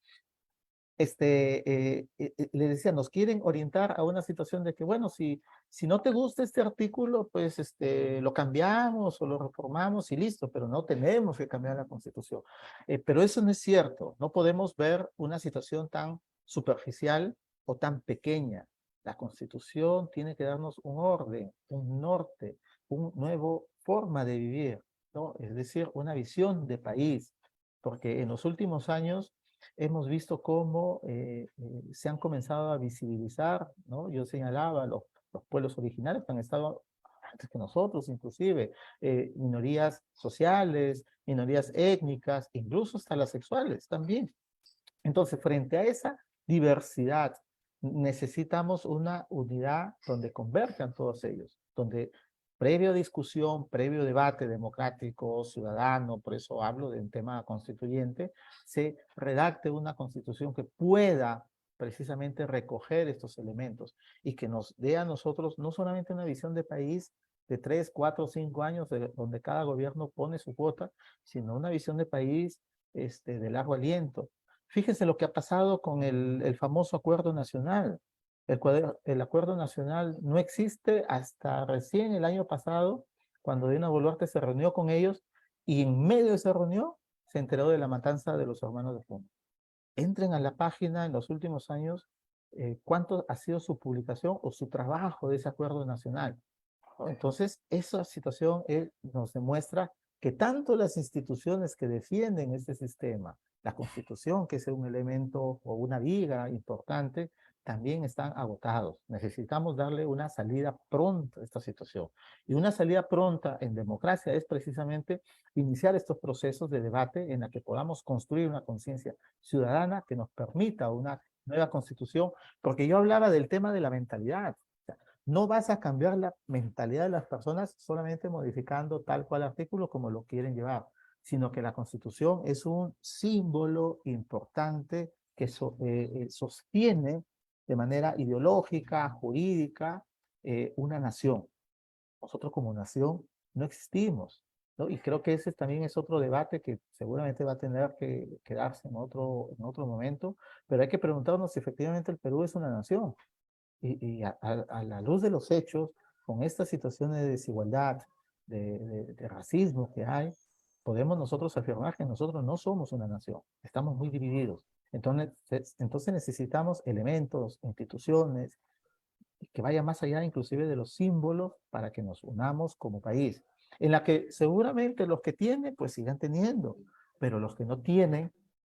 Le decía, nos quieren orientar a una situación de que, bueno, si no te gusta este artículo, pues lo cambiamos o lo reformamos y listo, pero no tenemos que cambiar la Constitución. Pero eso no es cierto, no podemos ver una situación tan superficial o tan pequeña. La Constitución tiene que darnos un orden, un norte, una nueva forma de vivir, ¿no? Es decir, una visión de país, porque en los últimos años hemos visto cómo se han comenzado a visibilizar, ¿no? Yo señalaba los pueblos originarios que han estado antes que nosotros, inclusive, minorías sociales, minorías étnicas, incluso hasta las sexuales también. Entonces, frente a esa diversidad, necesitamos una unidad donde converjan todos ellos, donde previo discusión, previo debate democrático, ciudadano, por eso hablo de un tema constituyente, se redacte una constitución que pueda precisamente recoger estos elementos y que nos dé a nosotros no solamente una visión de país de 3, 4, 5 años, donde cada gobierno pone su cuota, sino una visión de país de largo aliento. Fíjense lo que ha pasado con el famoso acuerdo nacional. El acuerdo nacional no existe hasta recién el año pasado, cuando Dina Boluarte se reunió con ellos y en medio de esa reunión se enteró de la matanza de los hermanos de Puno. Entren a la página en los últimos años cuánto ha sido su publicación o su trabajo de ese acuerdo nacional. Entonces, esa situación nos demuestra que tanto las instituciones que defienden este sistema, la Constitución, que es un elemento o una viga importante, también están agotados. Necesitamos darle una salida pronta a esta situación. Y una salida pronta en democracia es precisamente iniciar estos procesos de debate en la que podamos construir una conciencia ciudadana que nos permita una nueva constitución, porque yo hablaba del tema de la mentalidad. No vas a cambiar la mentalidad de las personas solamente modificando tal cual artículo como lo quieren llevar, sino que la Constitución es un símbolo importante que sostiene de manera ideológica, jurídica, una nación. nosotros como nación no existimos, ¿no? Y creo que ese también es otro debate que seguramente va a tener que quedarse en otro momento, pero hay que preguntarnos si efectivamente el Perú es una nación. Y a la luz de los hechos, con estas situaciones de desigualdad, de racismo que hay, podemos nosotros afirmar que nosotros no somos una nación, estamos muy divididos. Entonces necesitamos elementos, instituciones, que vayan más allá inclusive de los símbolos para que nos unamos como país, en la que seguramente los que tienen pues sigan teniendo, pero los que no tienen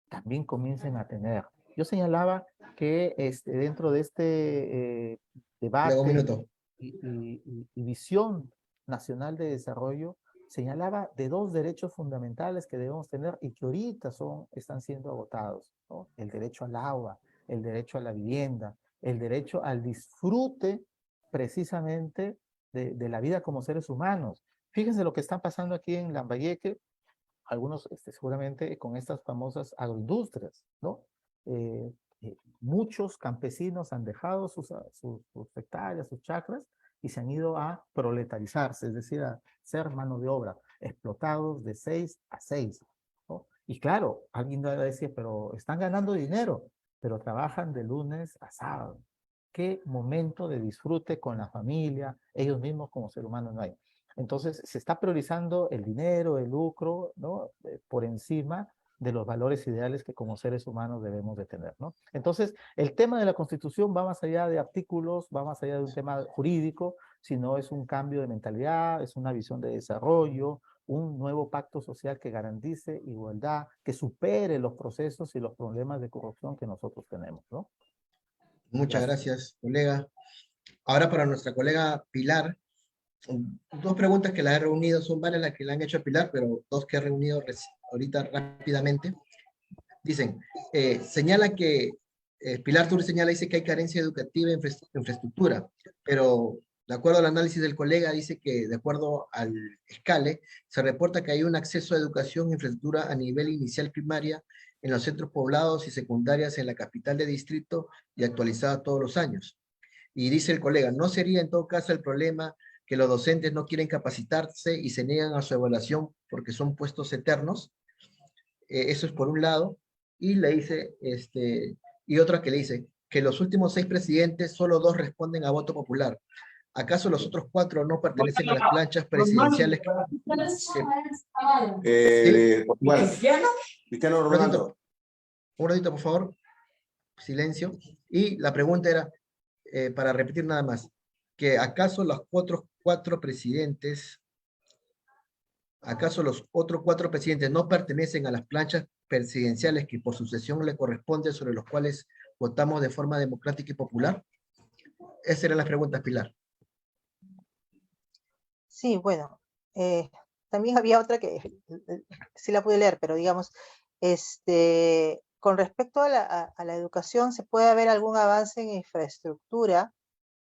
también comiencen a tener. Yo señalaba que dentro de este Luego un debate minuto. y visión nacional de desarrollo, señalaba de dos derechos fundamentales que debemos tener y que ahorita están siendo agotados, ¿no? El derecho al agua, el derecho a la vivienda, el derecho al disfrute precisamente de la vida como seres humanos. Fíjense lo que está pasando aquí en Lambayeque, algunos seguramente con estas famosas agroindustrias, ¿no? Muchos campesinos han dejado sus hectáreas, sus chacras, y se han ido a proletarizarse, es decir, a ser mano de obra, explotados de 6 a 6, ¿no? Y claro, alguien va a decir, pero están ganando dinero, pero trabajan de lunes a sábado. ¿Qué momento de disfrute con la familia, ellos mismos como ser humano no hay? Entonces, se está priorizando el dinero, el lucro, ¿no? Por encima de los valores ideales que como seres humanos debemos de tener, ¿no? Entonces, el tema de la Constitución va más allá de artículos, va más allá de un tema jurídico, sino es un cambio de mentalidad, es una visión de desarrollo, un nuevo pacto social que garantice igualdad, que supere los procesos y los problemas de corrupción que nosotros tenemos, ¿no? Muchas Gracias. gracias, colega. Ahora para nuestra colega Pilar, dos preguntas que la he reunido, son varias las que le han hecho a Pilar, pero dos que he reunido ahorita rápidamente. Dicen, señala que, Pilar Tur señala, dice que hay carencia educativa en infraestructura, pero de acuerdo al análisis del colega, dice que de acuerdo al escale, se reporta que hay un acceso a educación e infraestructura a nivel inicial primaria en los centros poblados y secundarias en la capital de distrito y actualizada todos los años. Y dice el colega, ¿no sería en todo caso el problema que los docentes no quieren capacitarse y se niegan a su evaluación porque son puestos eternos? Eso es por un lado. Y le dice, y otra que le dice, que los últimos 6 presidentes, solo 2 responden a voto popular. ¿Acaso los otros 4 no pertenecen a las planchas presidenciales? Bueno, Cristiano Un Ronaldo. ratito, un ratito, por favor. Silencio. Y la pregunta era, para repetir nada más, que ¿acaso los otros 4 presidentes, acaso los otros 4 presidentes no pertenecen a las planchas presidenciales que por sucesión le corresponde, sobre los cuales votamos de forma democrática y popular? Esas eran las preguntas, Pilar. Sí, bueno, también había otra que sí la pude leer, pero digamos, con respecto a la educación, se puede haber algún avance en infraestructura,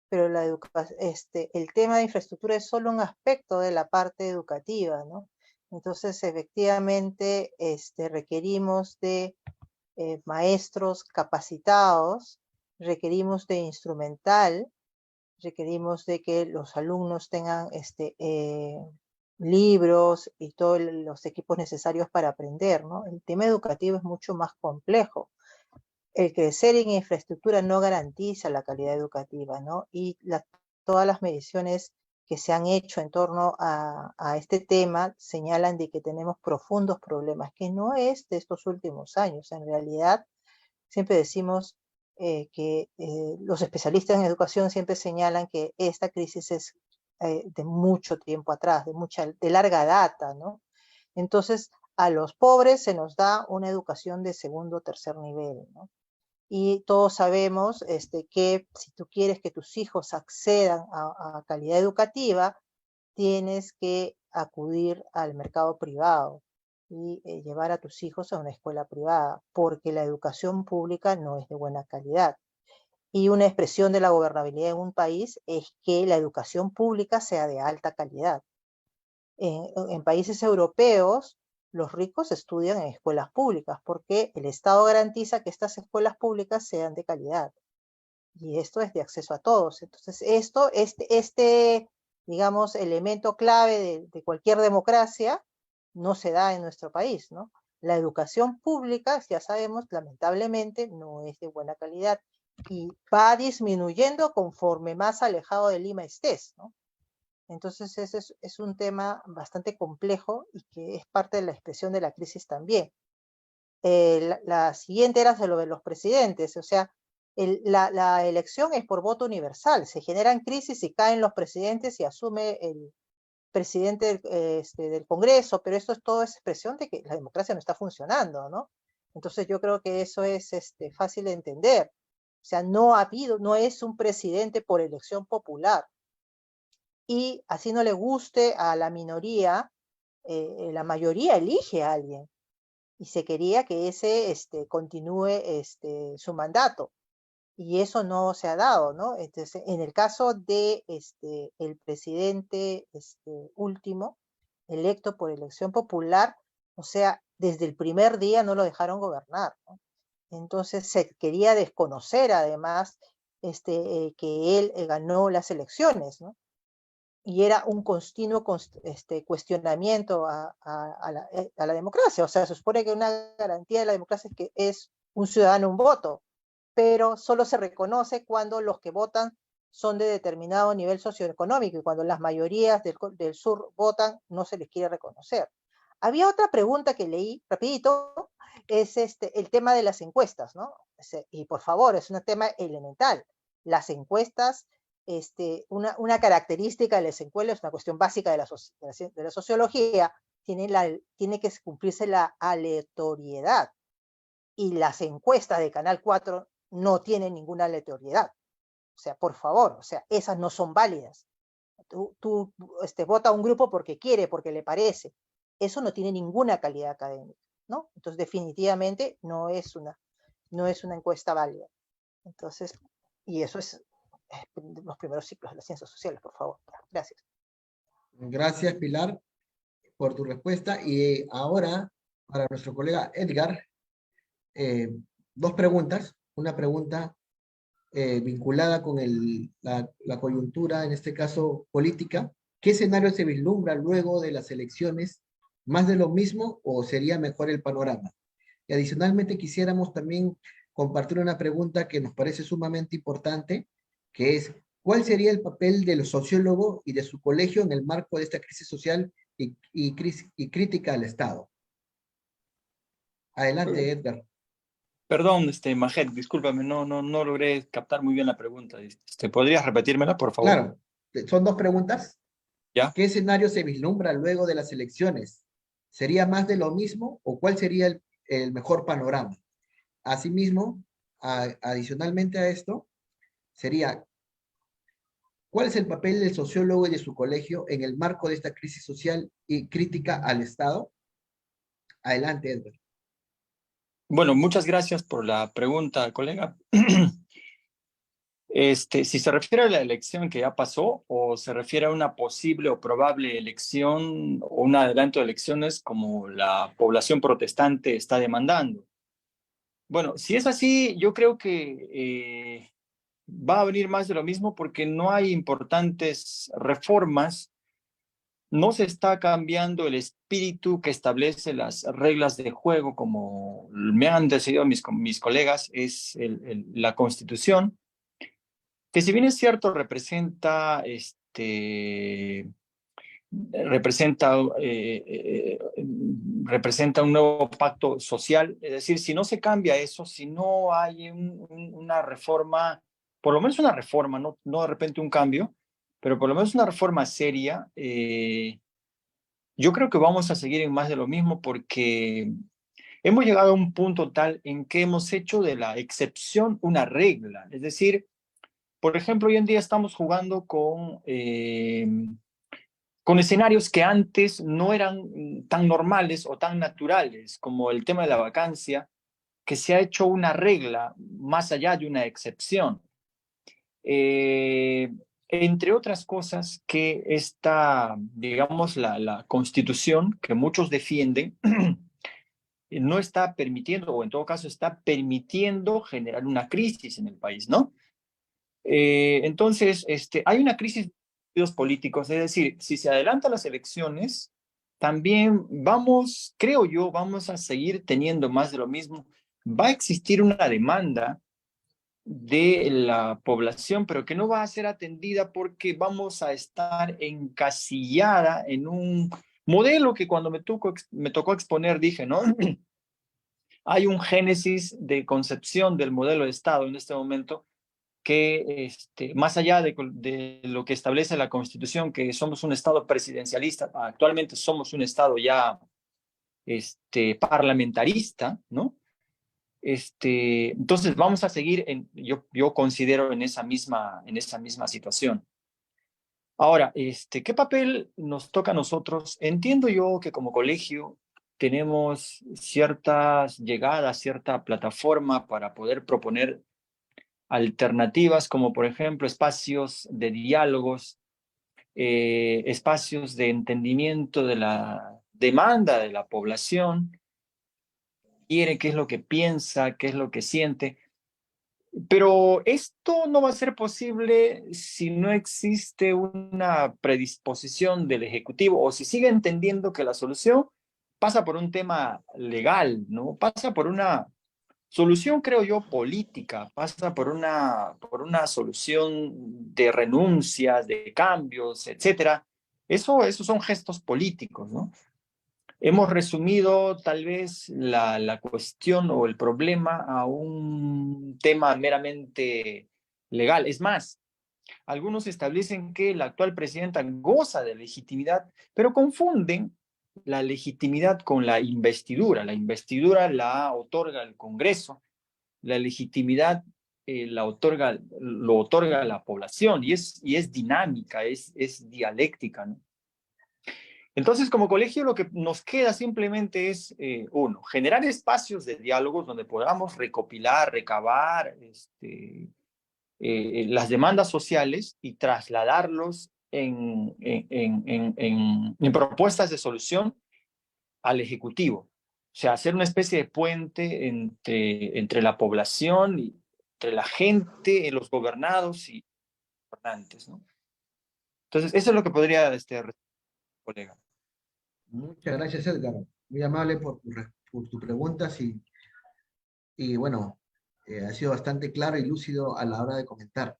pero el tema de infraestructura es solo un aspecto de la parte educativa, ¿no? Entonces, efectivamente, requerimos de maestros capacitados, requerimos de instrumental, requerimos de que los alumnos tengan libros y todos los equipos necesarios para aprender, ¿no? El tema educativo es mucho más complejo. El crecer en infraestructura no garantiza la calidad educativa, ¿no? Y todas las mediciones que se han hecho en torno a este tema señalan de que tenemos profundos problemas, que no es de estos últimos años. En realidad, siempre decimos que los especialistas en educación siempre señalan que esta crisis es de mucho tiempo atrás, de larga data, ¿no? Entonces, a los pobres se nos da una educación de segundo o tercer nivel, ¿no? Y todos sabemos que si tú quieres que tus hijos accedan a calidad educativa, tienes que acudir al mercado privado y llevar a tus hijos a una escuela privada, porque la educación pública no es de buena calidad. Y una expresión de la gobernabilidad en un país es que la educación pública sea de alta calidad. En países europeos, los ricos estudian en escuelas públicas porque el Estado garantiza que estas escuelas públicas sean de calidad. Y esto es de acceso a todos. Entonces, digamos, elemento clave de cualquier democracia, no se da en nuestro país, ¿no? La educación pública, ya sabemos, lamentablemente no es de buena calidad y va disminuyendo conforme más alejado de Lima estés, ¿no? Entonces ese es un tema bastante complejo y que es parte de la expresión de la crisis también. La siguiente era lo de los presidentes, o sea, la elección es por voto universal, se generan crisis y caen los presidentes y asume el presidente del Congreso, pero esto es todo expresión de que la democracia no está funcionando, ¿no? Entonces yo creo que eso es fácil de entender. O sea, no es un presidente por elección popular. Y así no le guste a la minoría, la mayoría elige a alguien. Y se quería que ese continúe su mandato. Y eso no se ha dado, ¿no? Entonces, en el caso de el presidente último, electo por elección popular, o sea, desde el primer día no lo dejaron gobernar, ¿no? Entonces se quería desconocer además que él ganó las elecciones, ¿no? Y era un continuo cuestionamiento a la democracia. O sea, se supone que una garantía de la democracia es que es un ciudadano un voto, pero solo se reconoce cuando los que votan son de determinado nivel socioeconómico y cuando las mayorías del sur votan no se les quiere reconocer. Había otra pregunta que leí rapidito, es el tema de las encuestas, ¿no? Y por favor, es un tema elemental. Las encuestas, una característica de las encuestas, es una cuestión básica de la sociología, tiene que cumplirse la aleatoriedad. Y las encuestas de Canal 4 no tienen ninguna aleatoriedad. O sea, por favor, o sea, esas no son válidas. Tú vota a un grupo porque quiere, porque le parece. Eso no tiene ninguna calidad académica, ¿no? Entonces, definitivamente no es una encuesta válida. Entonces, y eso es los primeros ciclos de las ciencias sociales, por favor. Gracias. Gracias, Pilar, por tu respuesta. Y ahora, para nuestro colega Edgar, dos preguntas. Una pregunta vinculada con la coyuntura, en este caso política. ¿Qué escenario se vislumbra luego de las elecciones? ¿Más de lo mismo o sería mejor el panorama? Y adicionalmente quisiéramos también compartir una pregunta que nos parece sumamente importante, que es, ¿cuál sería el papel del sociólogo y de su colegio en el marco de esta crisis social y crítica al Estado? Adelante, Edgar. Perdón, Majer, discúlpame, no logré captar muy bien la pregunta. ¿Podrías repetírmela, por favor? Claro, son dos preguntas. ¿Ya? ¿Qué escenario se vislumbra luego de las elecciones? ¿Sería más de lo mismo o cuál sería el mejor panorama? Asimismo, adicionalmente a esto, sería, ¿cuál es el papel del sociólogo y de su colegio en el marco de esta crisis social y crítica al Estado? Adelante, Edgar. Bueno, muchas gracias por la pregunta, colega. Si se refiere a la elección que ya pasó o se refiere a una posible o probable elección o un adelanto de elecciones como la población protestante está demandando. Bueno, si es así, yo creo que va a venir más de lo mismo porque no hay importantes reformas, no se está cambiando el espíritu que establece las reglas de juego, como me han decidido mis colegas, es la Constitución, que si bien es cierto representa un nuevo pacto social, es decir, si no se cambia eso, si no hay una reforma, por lo menos una reforma, no de repente un cambio, pero por lo menos una reforma seria, yo creo que vamos a seguir en más de lo mismo porque hemos llegado a un punto tal en que hemos hecho de la excepción una regla. Es decir, por ejemplo, hoy en día estamos jugando con escenarios que antes no eran tan normales o tan naturales, como el tema de la vacancia, que se ha hecho una regla más allá de una excepción. Entre otras cosas que digamos, la Constitución, que muchos defienden, no está permitiendo, o en todo caso está permitiendo generar una crisis en el país, ¿no? Entonces, hay una crisis partidos políticos. Es decir, si se adelantan las elecciones, también vamos, creo yo, vamos a seguir teniendo más de lo mismo. Va a existir una demanda de la población, pero que no va a ser atendida porque vamos a estar encasillada en un modelo que cuando me tocó exponer dije, ¿no? Hay un génesis de concepción del modelo de Estado en este momento que más allá de lo que establece la Constitución, que somos un Estado presidencialista, actualmente somos un Estado ya parlamentarista, ¿no? Entonces vamos a seguir, yo considero en esa misma situación. Ahora, ¿qué papel nos toca a nosotros? Entiendo yo que como colegio tenemos ciertas llegadas, cierta plataforma para poder proponer alternativas, como por ejemplo espacios de diálogos, espacios de entendimiento de la demanda de la población, quiere, qué es lo que piensa, qué es lo que siente. Pero esto no va a ser posible si no existe una predisposición del Ejecutivo o si sigue entendiendo que la solución pasa por un tema legal, ¿no? Pasa por una solución, creo yo, política, pasa por una solución de renuncias, de cambios, etcétera. Esos son gestos políticos, ¿no? Hemos resumido tal vez la cuestión o el problema a un tema meramente legal. Es más, algunos establecen que la actual presidenta goza de legitimidad, pero confunden la legitimidad con la investidura. La investidura la otorga el Congreso, la legitimidad lo otorga la población y es dinámica, es dialéctica, ¿no? Entonces, como colegio, lo que nos queda simplemente es, uno, generar espacios de diálogos donde podamos recopilar, recabar las demandas sociales y trasladarlos en propuestas de solución al Ejecutivo. O sea, hacer una especie de puente entre la población, y entre la gente, los gobernados y los gobernantes, ¿no? Entonces, eso es lo que podría colega. Muchas gracias, Edgar. Muy amable por tus preguntas y bueno, ha sido bastante claro y lúcido a la hora de comentar.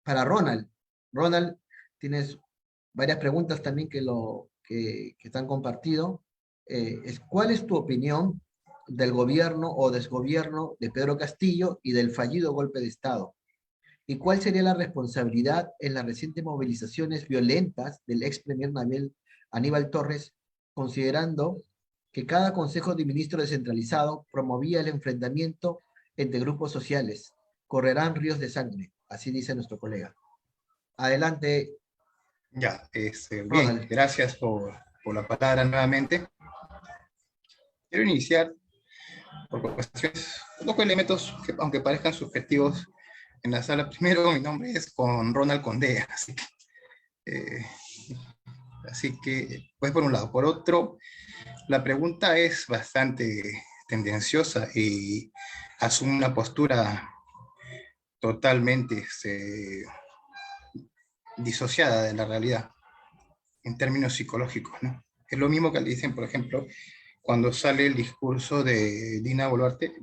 Para Ronald, Ronald, tienes varias preguntas también que están compartido. ¿Cuál es tu opinión del gobierno o desgobierno de Pedro Castillo y del fallido golpe de Estado? ¿Y cuál sería la responsabilidad en las recientes movilizaciones violentas del ex premier Aníbal Torres, considerando que cada Consejo de Ministros descentralizado promovía el enfrentamiento entre grupos sociales? Correrán ríos de sangre, así dice nuestro colega. Adelante. Ya, bien, Ronald. gracias por la palabra nuevamente. Quiero iniciar por cuestiones, un poco elementos que, aunque parezcan subjetivos en la sala. Primero, mi nombre es con Ronald Condea, así que, pues por un lado. Por otro, la pregunta es bastante tendenciosa y asume una postura totalmente disociada de la realidad en términos psicológicos, ¿no? Es lo mismo que le dicen, por ejemplo, cuando sale el discurso de Dina Boluarte,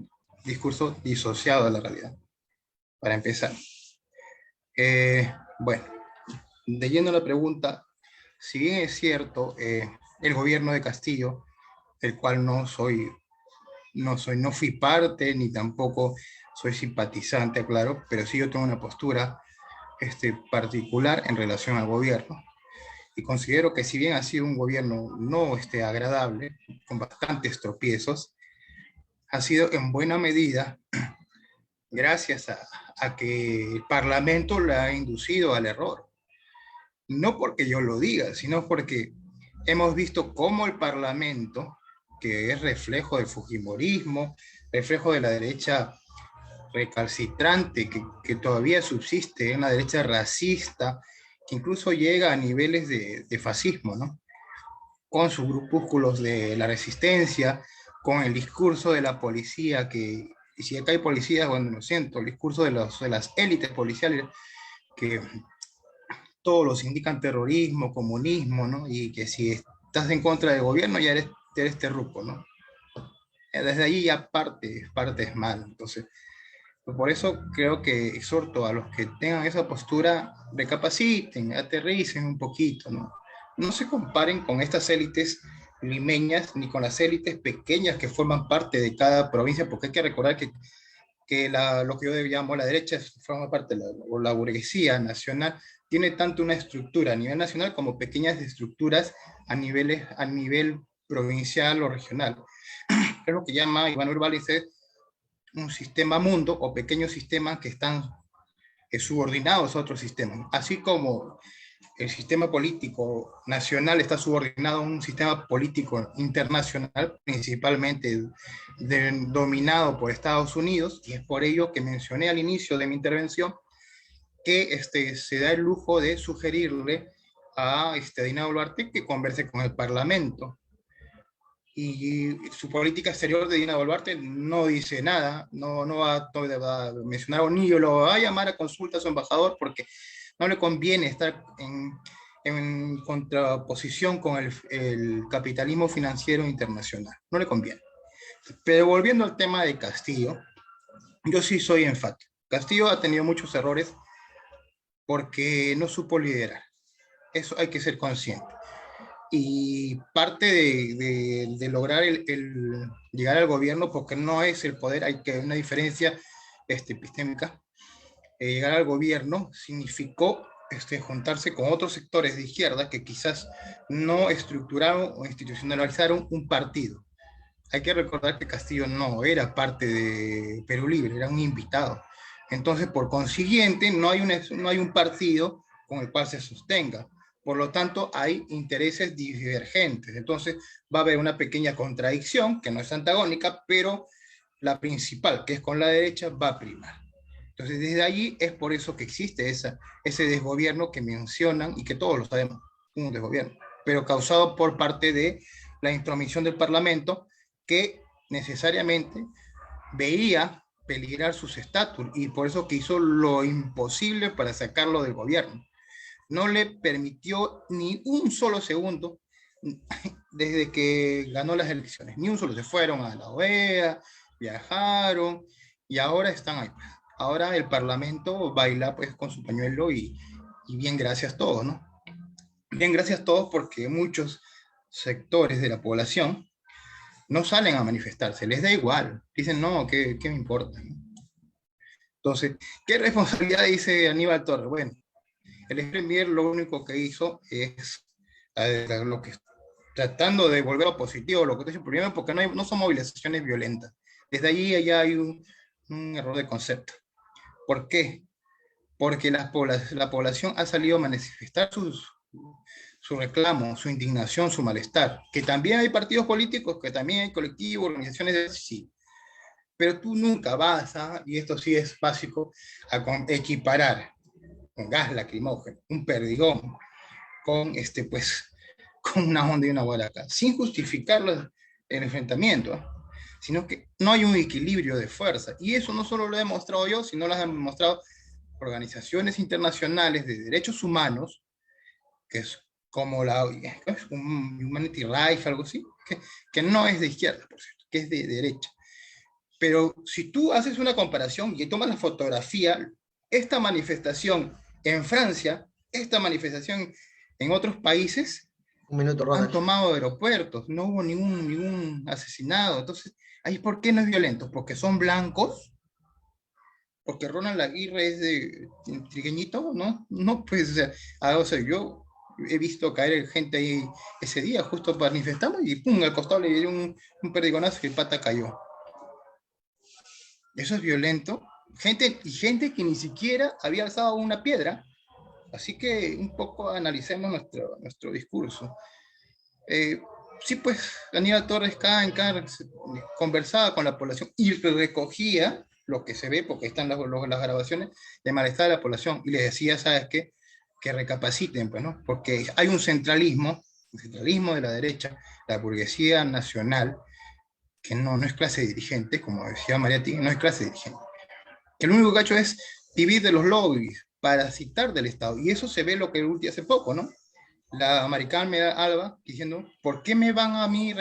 discurso disociado de la realidad, para empezar. Bueno, de yendo a la pregunta, si bien es cierto, el gobierno de Castillo, del cual no fui parte, ni tampoco soy simpatizante, claro, pero sí yo tengo una postura particular en relación al gobierno. Y considero que si bien ha sido un gobierno no agradable, con bastantes tropiezos, ha sido en buena medida gracias a que el Parlamento le ha inducido al error. No porque yo lo diga, sino porque hemos visto cómo el Parlamento, que es reflejo del fujimorismo, reflejo de la derecha recalcitrante que todavía subsiste, en la derecha racista, que incluso llega a niveles de fascismo, ¿no? Con sus grupúsculos de la resistencia, con el discurso de la policía, y si acá hay policías, bueno, lo siento, el discurso de las élites policiales que todos los indican terrorismo, comunismo, ¿no? Y que si estás en contra del gobierno ya eres terruco, ¿no? Desde ahí ya partes mal. Entonces, por eso creo que exhorto a los que tengan esa postura, recapaciten, aterricen un poquito, ¿no? No se comparen con estas élites limeñas ni con las élites pequeñas que forman parte de cada provincia, porque hay que recordar que lo que yo llamo la derecha forma parte de la burguesía nacional, tiene tanto una estructura a nivel nacional como pequeñas estructuras a nivel provincial o regional. Es lo que llama Iván Urbáliz un sistema mundo o pequeños sistemas que están subordinados a otros sistemas. Así como el sistema político nacional está subordinado a un sistema político internacional, principalmente dominado por Estados Unidos, y es por ello que mencioné al inicio de mi intervención que se da el lujo de sugerirle a Dina Boluarte que converse con el Parlamento. Y su política exterior de Dina Boluarte no dice nada, no va a mencionar o ni lo va a llamar a consulta a su embajador porque no le conviene estar en contraposición con el capitalismo financiero internacional, no le conviene. Pero volviendo al tema de Castillo, yo sí soy enfático. Castillo ha tenido muchos errores porque no supo liderar, eso hay que ser consciente. Y parte de lograr llegar al gobierno, porque no es el poder, hay que una diferencia epistémica, llegar al gobierno significó juntarse con otros sectores de izquierda que quizás no estructuraron o institucionalizaron un partido. Hay que recordar que Castillo no era parte de Perú Libre, era un invitado. Entonces, por consiguiente, no hay un partido con el cual se sostenga. Por lo tanto, hay intereses divergentes. Entonces, va a haber una pequeña contradicción, que no es antagónica, pero la principal, que es con la derecha, va a primar. Entonces, desde allí es por eso que existe ese desgobierno que mencionan y que todos lo sabemos, un desgobierno, pero causado por parte de la intromisión del Parlamento, que necesariamente veía peligrar sus estatus y por eso que hizo lo imposible para sacarlo del gobierno. No le permitió ni un solo segundo desde que ganó las elecciones, ni un solo. Se fueron a la OEA, viajaron y ahora están ahí. Ahora el Parlamento baila pues con su pañuelo y bien gracias todos, ¿no? Bien gracias todos porque muchos sectores de la población no salen a manifestarse, les da igual, dicen no, ¿qué me importa? Entonces, ¿qué responsabilidad dice Aníbal Torres? Bueno, el ex-premier lo único que hizo es tratando de volver a positivo lo que está diciendo, primero porque no son movilizaciones violentas. Desde allí ya hay un error de concepto. ¿Por qué? Porque la población ha salido a manifestar su reclamo, su indignación, su malestar. Que también hay partidos políticos, que también hay colectivos, organizaciones, sí. Pero tú nunca vas y esto sí es básico, a equiparar con gas lacrimógeno, un perdigón, con una onda y una guaraca, sin justificar el enfrentamiento, sino que no hay un equilibrio de fuerza. Y eso no solo lo he demostrado yo, sino lo han demostrado organizaciones internacionales de derechos humanos, que es como Humanity Rights, algo así, que no es de izquierda, por cierto, que es de derecha. Pero si tú haces una comparación y tomas la fotografía, esta manifestación en Francia, esta manifestación en otros países, han tomado aeropuertos, no hubo ningún asesinado. Entonces, ¿por qué no es violento? ¿Porque son blancos? ¿Porque Ronald Aguirre es de trigueñito? No, pues, o sea, yo he visto caer gente ahí ese día, justo manifestamos, y pum, al costado le dio un perdigonazo y el pata cayó. ¿Eso es violento? Gente que ni siquiera había alzado una piedra. Así que un poco analicemos nuestro discurso. Sí, pues, Aníbal Torres cada conversaba con la población y recogía lo que se ve, porque están las grabaciones de malestar de la población, y les decía, ¿sabes qué? Que recapaciten, pues, ¿no? Porque hay un centralismo de la derecha, la burguesía nacional, que no es clase dirigente, como decía Mariatti, no es clase dirigente. Que lo único que ha hecho es vivir de los lobbies, parasitar del Estado. Y eso se ve lo que último hace poco, ¿no? La Maricarmen Alba diciendo, ¿por qué me van a mí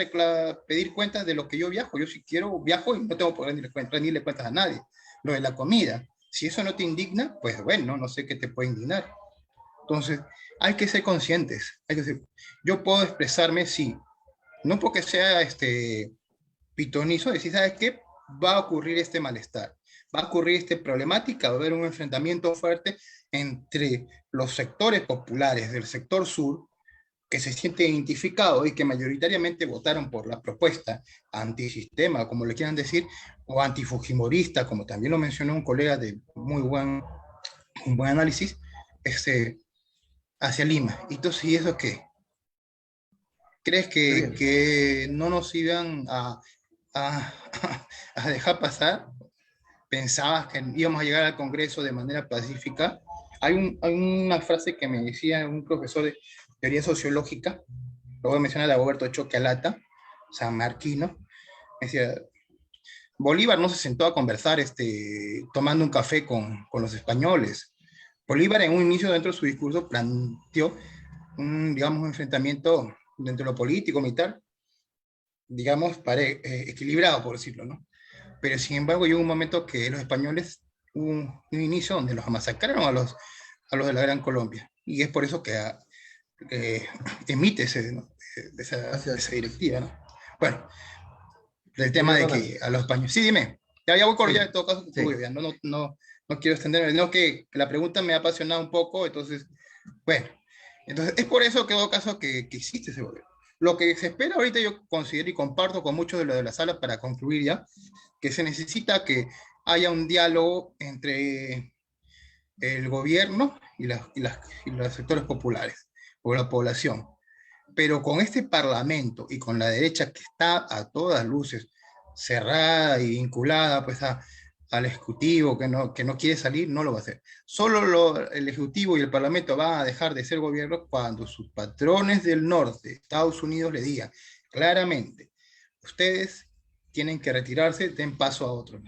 pedir cuentas de lo que yo viajo? Yo si quiero viajo y no tengo por qué rendirle cuentas a nadie. Lo de la comida, si eso no te indigna, pues bueno, no sé qué te puede indignar. Entonces, hay que ser conscientes. Yo puedo expresarme, sí, no porque sea pitonizo, decir, ¿sabes qué? Va a ocurrir este malestar, va a ocurrir esta problemática, va a haber un enfrentamiento fuerte entre los sectores populares del sector sur que se sienten identificados y que mayoritariamente votaron por la propuesta antisistema, como le quieran decir, o antifujimorista, como también lo mencionó un colega de un buen análisis, hacia Lima. Entonces, ¿y eso qué? ¿Crees que no nos iban a, a dejar pasar? ¿Pensabas que íbamos a llegar al Congreso de manera pacífica? Hay una frase que me decía un profesor de teoría sociológica, lo voy a mencionar, de Roberto Choquealata, sanmarquino, decía, Bolívar no se sentó a conversar tomando un café con los españoles. Bolívar en un inicio dentro de su discurso planteó digamos, un enfrentamiento dentro de lo político, militar, digamos, equilibrado, por decirlo, ¿no? Pero sin embargo llegó un momento que los españoles, un inicio donde los masacraron a los de la Gran Colombia. Y es por eso que emite esa directiva, ¿no? Bueno, el tema de que a los españoles... Sí, dime. Ya voy con en todo caso. Sí. Ya, no quiero extenderme. No, que la pregunta me ha apasionado un poco, entonces, bueno. Entonces, es por eso que en todo caso que existe ese gobierno. Lo que se espera ahorita, yo considero y comparto con muchos de los de la sala para concluir ya, que se necesita que haya un diálogo entre el gobierno y los sectores populares o la población. Pero con este parlamento y con la derecha que está a todas luces cerrada y vinculada pues al ejecutivo que no quiere salir, no lo va a hacer. Solo el ejecutivo y el parlamento van a dejar de ser gobierno cuando sus patrones del norte, Estados Unidos, le digan claramente, ustedes tienen que retirarse, den paso a otro.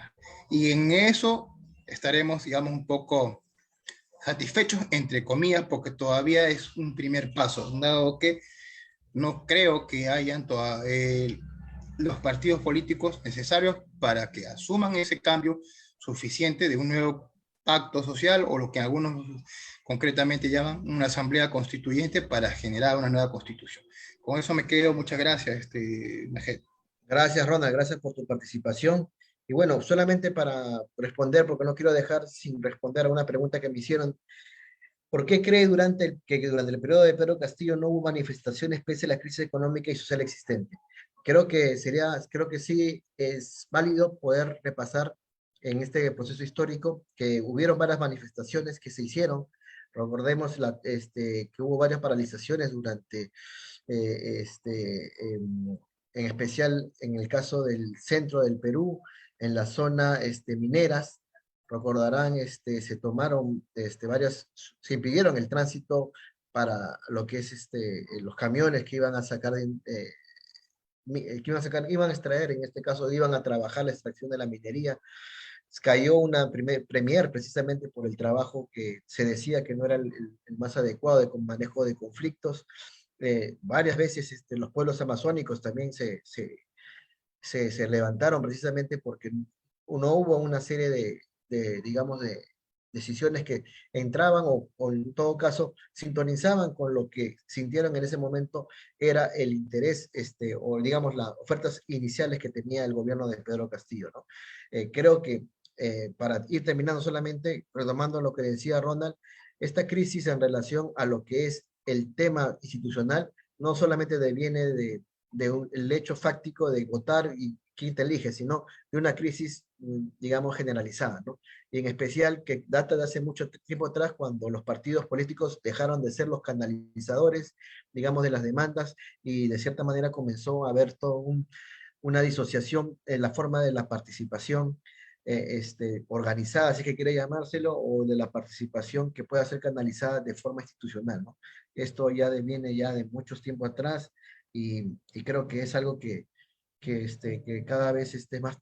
Y en eso estaremos, digamos, un poco satisfechos, entre comillas, porque todavía es un primer paso, dado que no creo que hayan los partidos políticos necesarios para que asuman ese cambio suficiente de un nuevo pacto social, o lo que algunos concretamente llaman una asamblea constituyente, para generar una nueva constitución. Con eso me quedo. Muchas gracias, Najet. Gracias, Ronald, gracias por tu participación. Y bueno, solamente para responder, porque no quiero dejar sin responder a una pregunta que me hicieron. ¿Por qué cree que durante el periodo de Pedro Castillo no hubo manifestaciones pese a la crisis económica y social existente? Creo que sí es válido poder repasar en este proceso histórico que hubieron varias manifestaciones que se hicieron. Recordemos que hubo varias paralizaciones durante, en especial en el caso del centro del Perú, en la zona mineras. Recordarán, se tomaron se impidieron el tránsito para lo que es los camiones que iban a sacar, iban a extraer, en este caso iban a trabajar la extracción de la minería. Cayó una premier precisamente por el trabajo que se decía que no era el más adecuado de manejo de conflictos. Varias veces los pueblos amazónicos también se levantaron precisamente porque no hubo una serie digamos, de decisiones que entraban o en todo caso sintonizaban con lo que sintieron en ese momento era el interés o digamos las ofertas iniciales que tenía el gobierno de Pedro Castillo, ¿no? Creo que para ir terminando solamente, retomando lo que decía Ronald, esta crisis en relación a lo que es el tema institucional no solamente deviene el hecho fáctico de votar y quién te elige, sino de una crisis, digamos, generalizada, ¿no? Y en especial que data de hace mucho tiempo atrás, cuando los partidos políticos dejaron de ser los canalizadores, digamos, de las demandas, y de cierta manera comenzó a haber toda una disociación en la forma de la participación organizada, si es que quiere llamárselo, o de la participación que pueda ser canalizada de forma institucional, ¿no? Esto ya viene ya de muchos tiempos atrás, y creo que es algo que cada vez esté más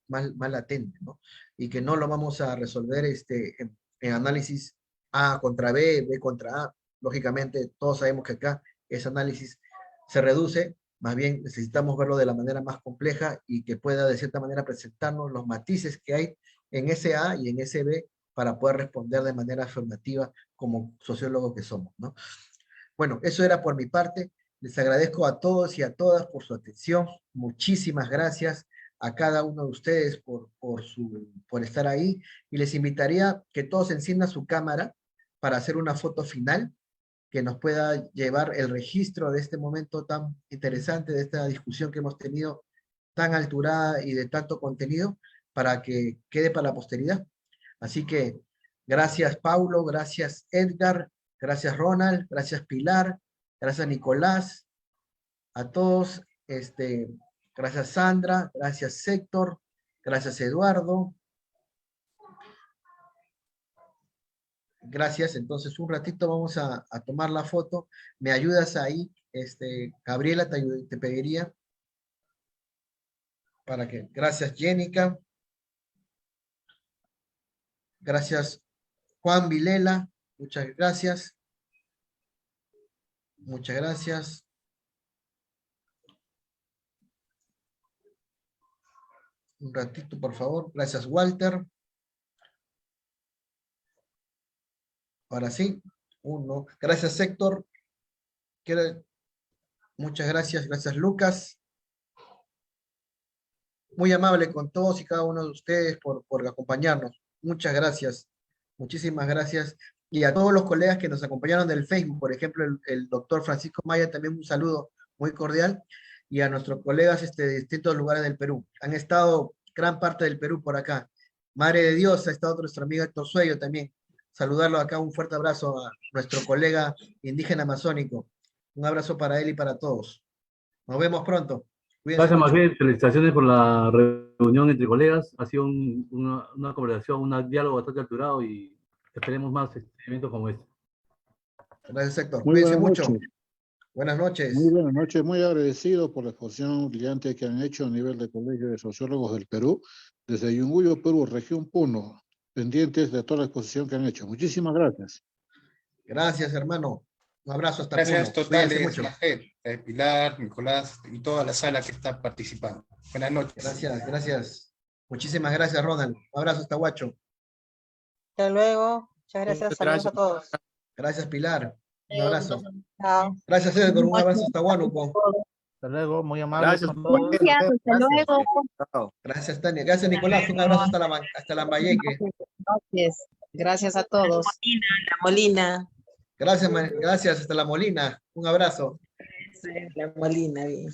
latente, ¿no? Y que no lo vamos a resolver en análisis A contra B, B contra A. Lógicamente, todos sabemos que acá ese análisis se reduce, más bien necesitamos verlo de la manera más compleja y que pueda de cierta manera presentarnos los matices que hay en ese A y en ese B para poder responder de manera afirmativa como sociólogos que somos, ¿no? Bueno, eso era por mi parte. Les agradezco a todos y a todas por su atención. Muchísimas gracias a cada uno de ustedes por estar ahí. Y les invitaría que todos enciendan su cámara para hacer una foto final que nos pueda llevar el registro de este momento tan interesante, de esta discusión que hemos tenido tan alturada y de tanto contenido, para que quede para la posteridad. Así que gracias Paulo, gracias Edgar, gracias Ronald, gracias Pilar, gracias Nicolás, a todos, gracias Sandra, gracias Héctor, gracias Eduardo. Gracias, entonces un ratito vamos a tomar la foto. ¿Me ayudas ahí? Gabriela, te pediría para que. Gracias, Jenica. Gracias, Juan Vilela. Muchas gracias. Muchas gracias. Un ratito, por favor. Gracias, Walter. Ahora sí. Uno. Gracias, Héctor. Muchas gracias. Gracias, Lucas. Muy amable con todos y cada uno de ustedes por acompañarnos. Muchas gracias. Muchísimas gracias. Y a todos los colegas que nos acompañaron del Facebook, por ejemplo, el doctor Francisco Maya, también un saludo muy cordial. Y a nuestros colegas de distintos lugares del Perú. Han estado gran parte del Perú por acá. Madre de Dios, ha estado nuestro amigo Héctor Suello también. Saludarlo acá, un fuerte abrazo a nuestro colega indígena amazónico. Un abrazo para él y para todos. Nos vemos pronto. Cuídense Gracias, mucho. Magel. Felicitaciones por la reunión entre colegas. Ha sido una conversación, un diálogo bastante alturado y esperemos más eventos como este. Gracias, Héctor. Muy Cuídense buenas mucho. noches. Buenas noches. Muy buenas noches. Muy agradecido por la exposición brillante que han hecho a nivel del Colegio de Sociólogos del Perú, desde Yunguyo, Perú, región Puno, pendientes de toda la exposición que han hecho. Muchísimas gracias. Gracias, hermano. Un abrazo hasta Gracias Puno. Cuídense totales, mucho. Magel, Pilar, Nicolás y toda la sala que está participando. Buenas noches. Gracias, gracias. Muchísimas gracias, Ronald. Un abrazo hasta Huacho. Hasta luego. Muchas gracias. Saludos a todos. Gracias, Pilar. Un abrazo. Chao. Gracias, Edgar. Un abrazo hasta Huánuco. Hasta luego, muy amable. Gracias. con todos. Gracias, hasta luego. Chao. Gracias, Tania. Gracias, Nicolás. Un abrazo hasta Lambayeque. Gracias. Gracias a todos. La Molina. Gracias, gracias hasta La Molina. Un abrazo. La Molina, bien.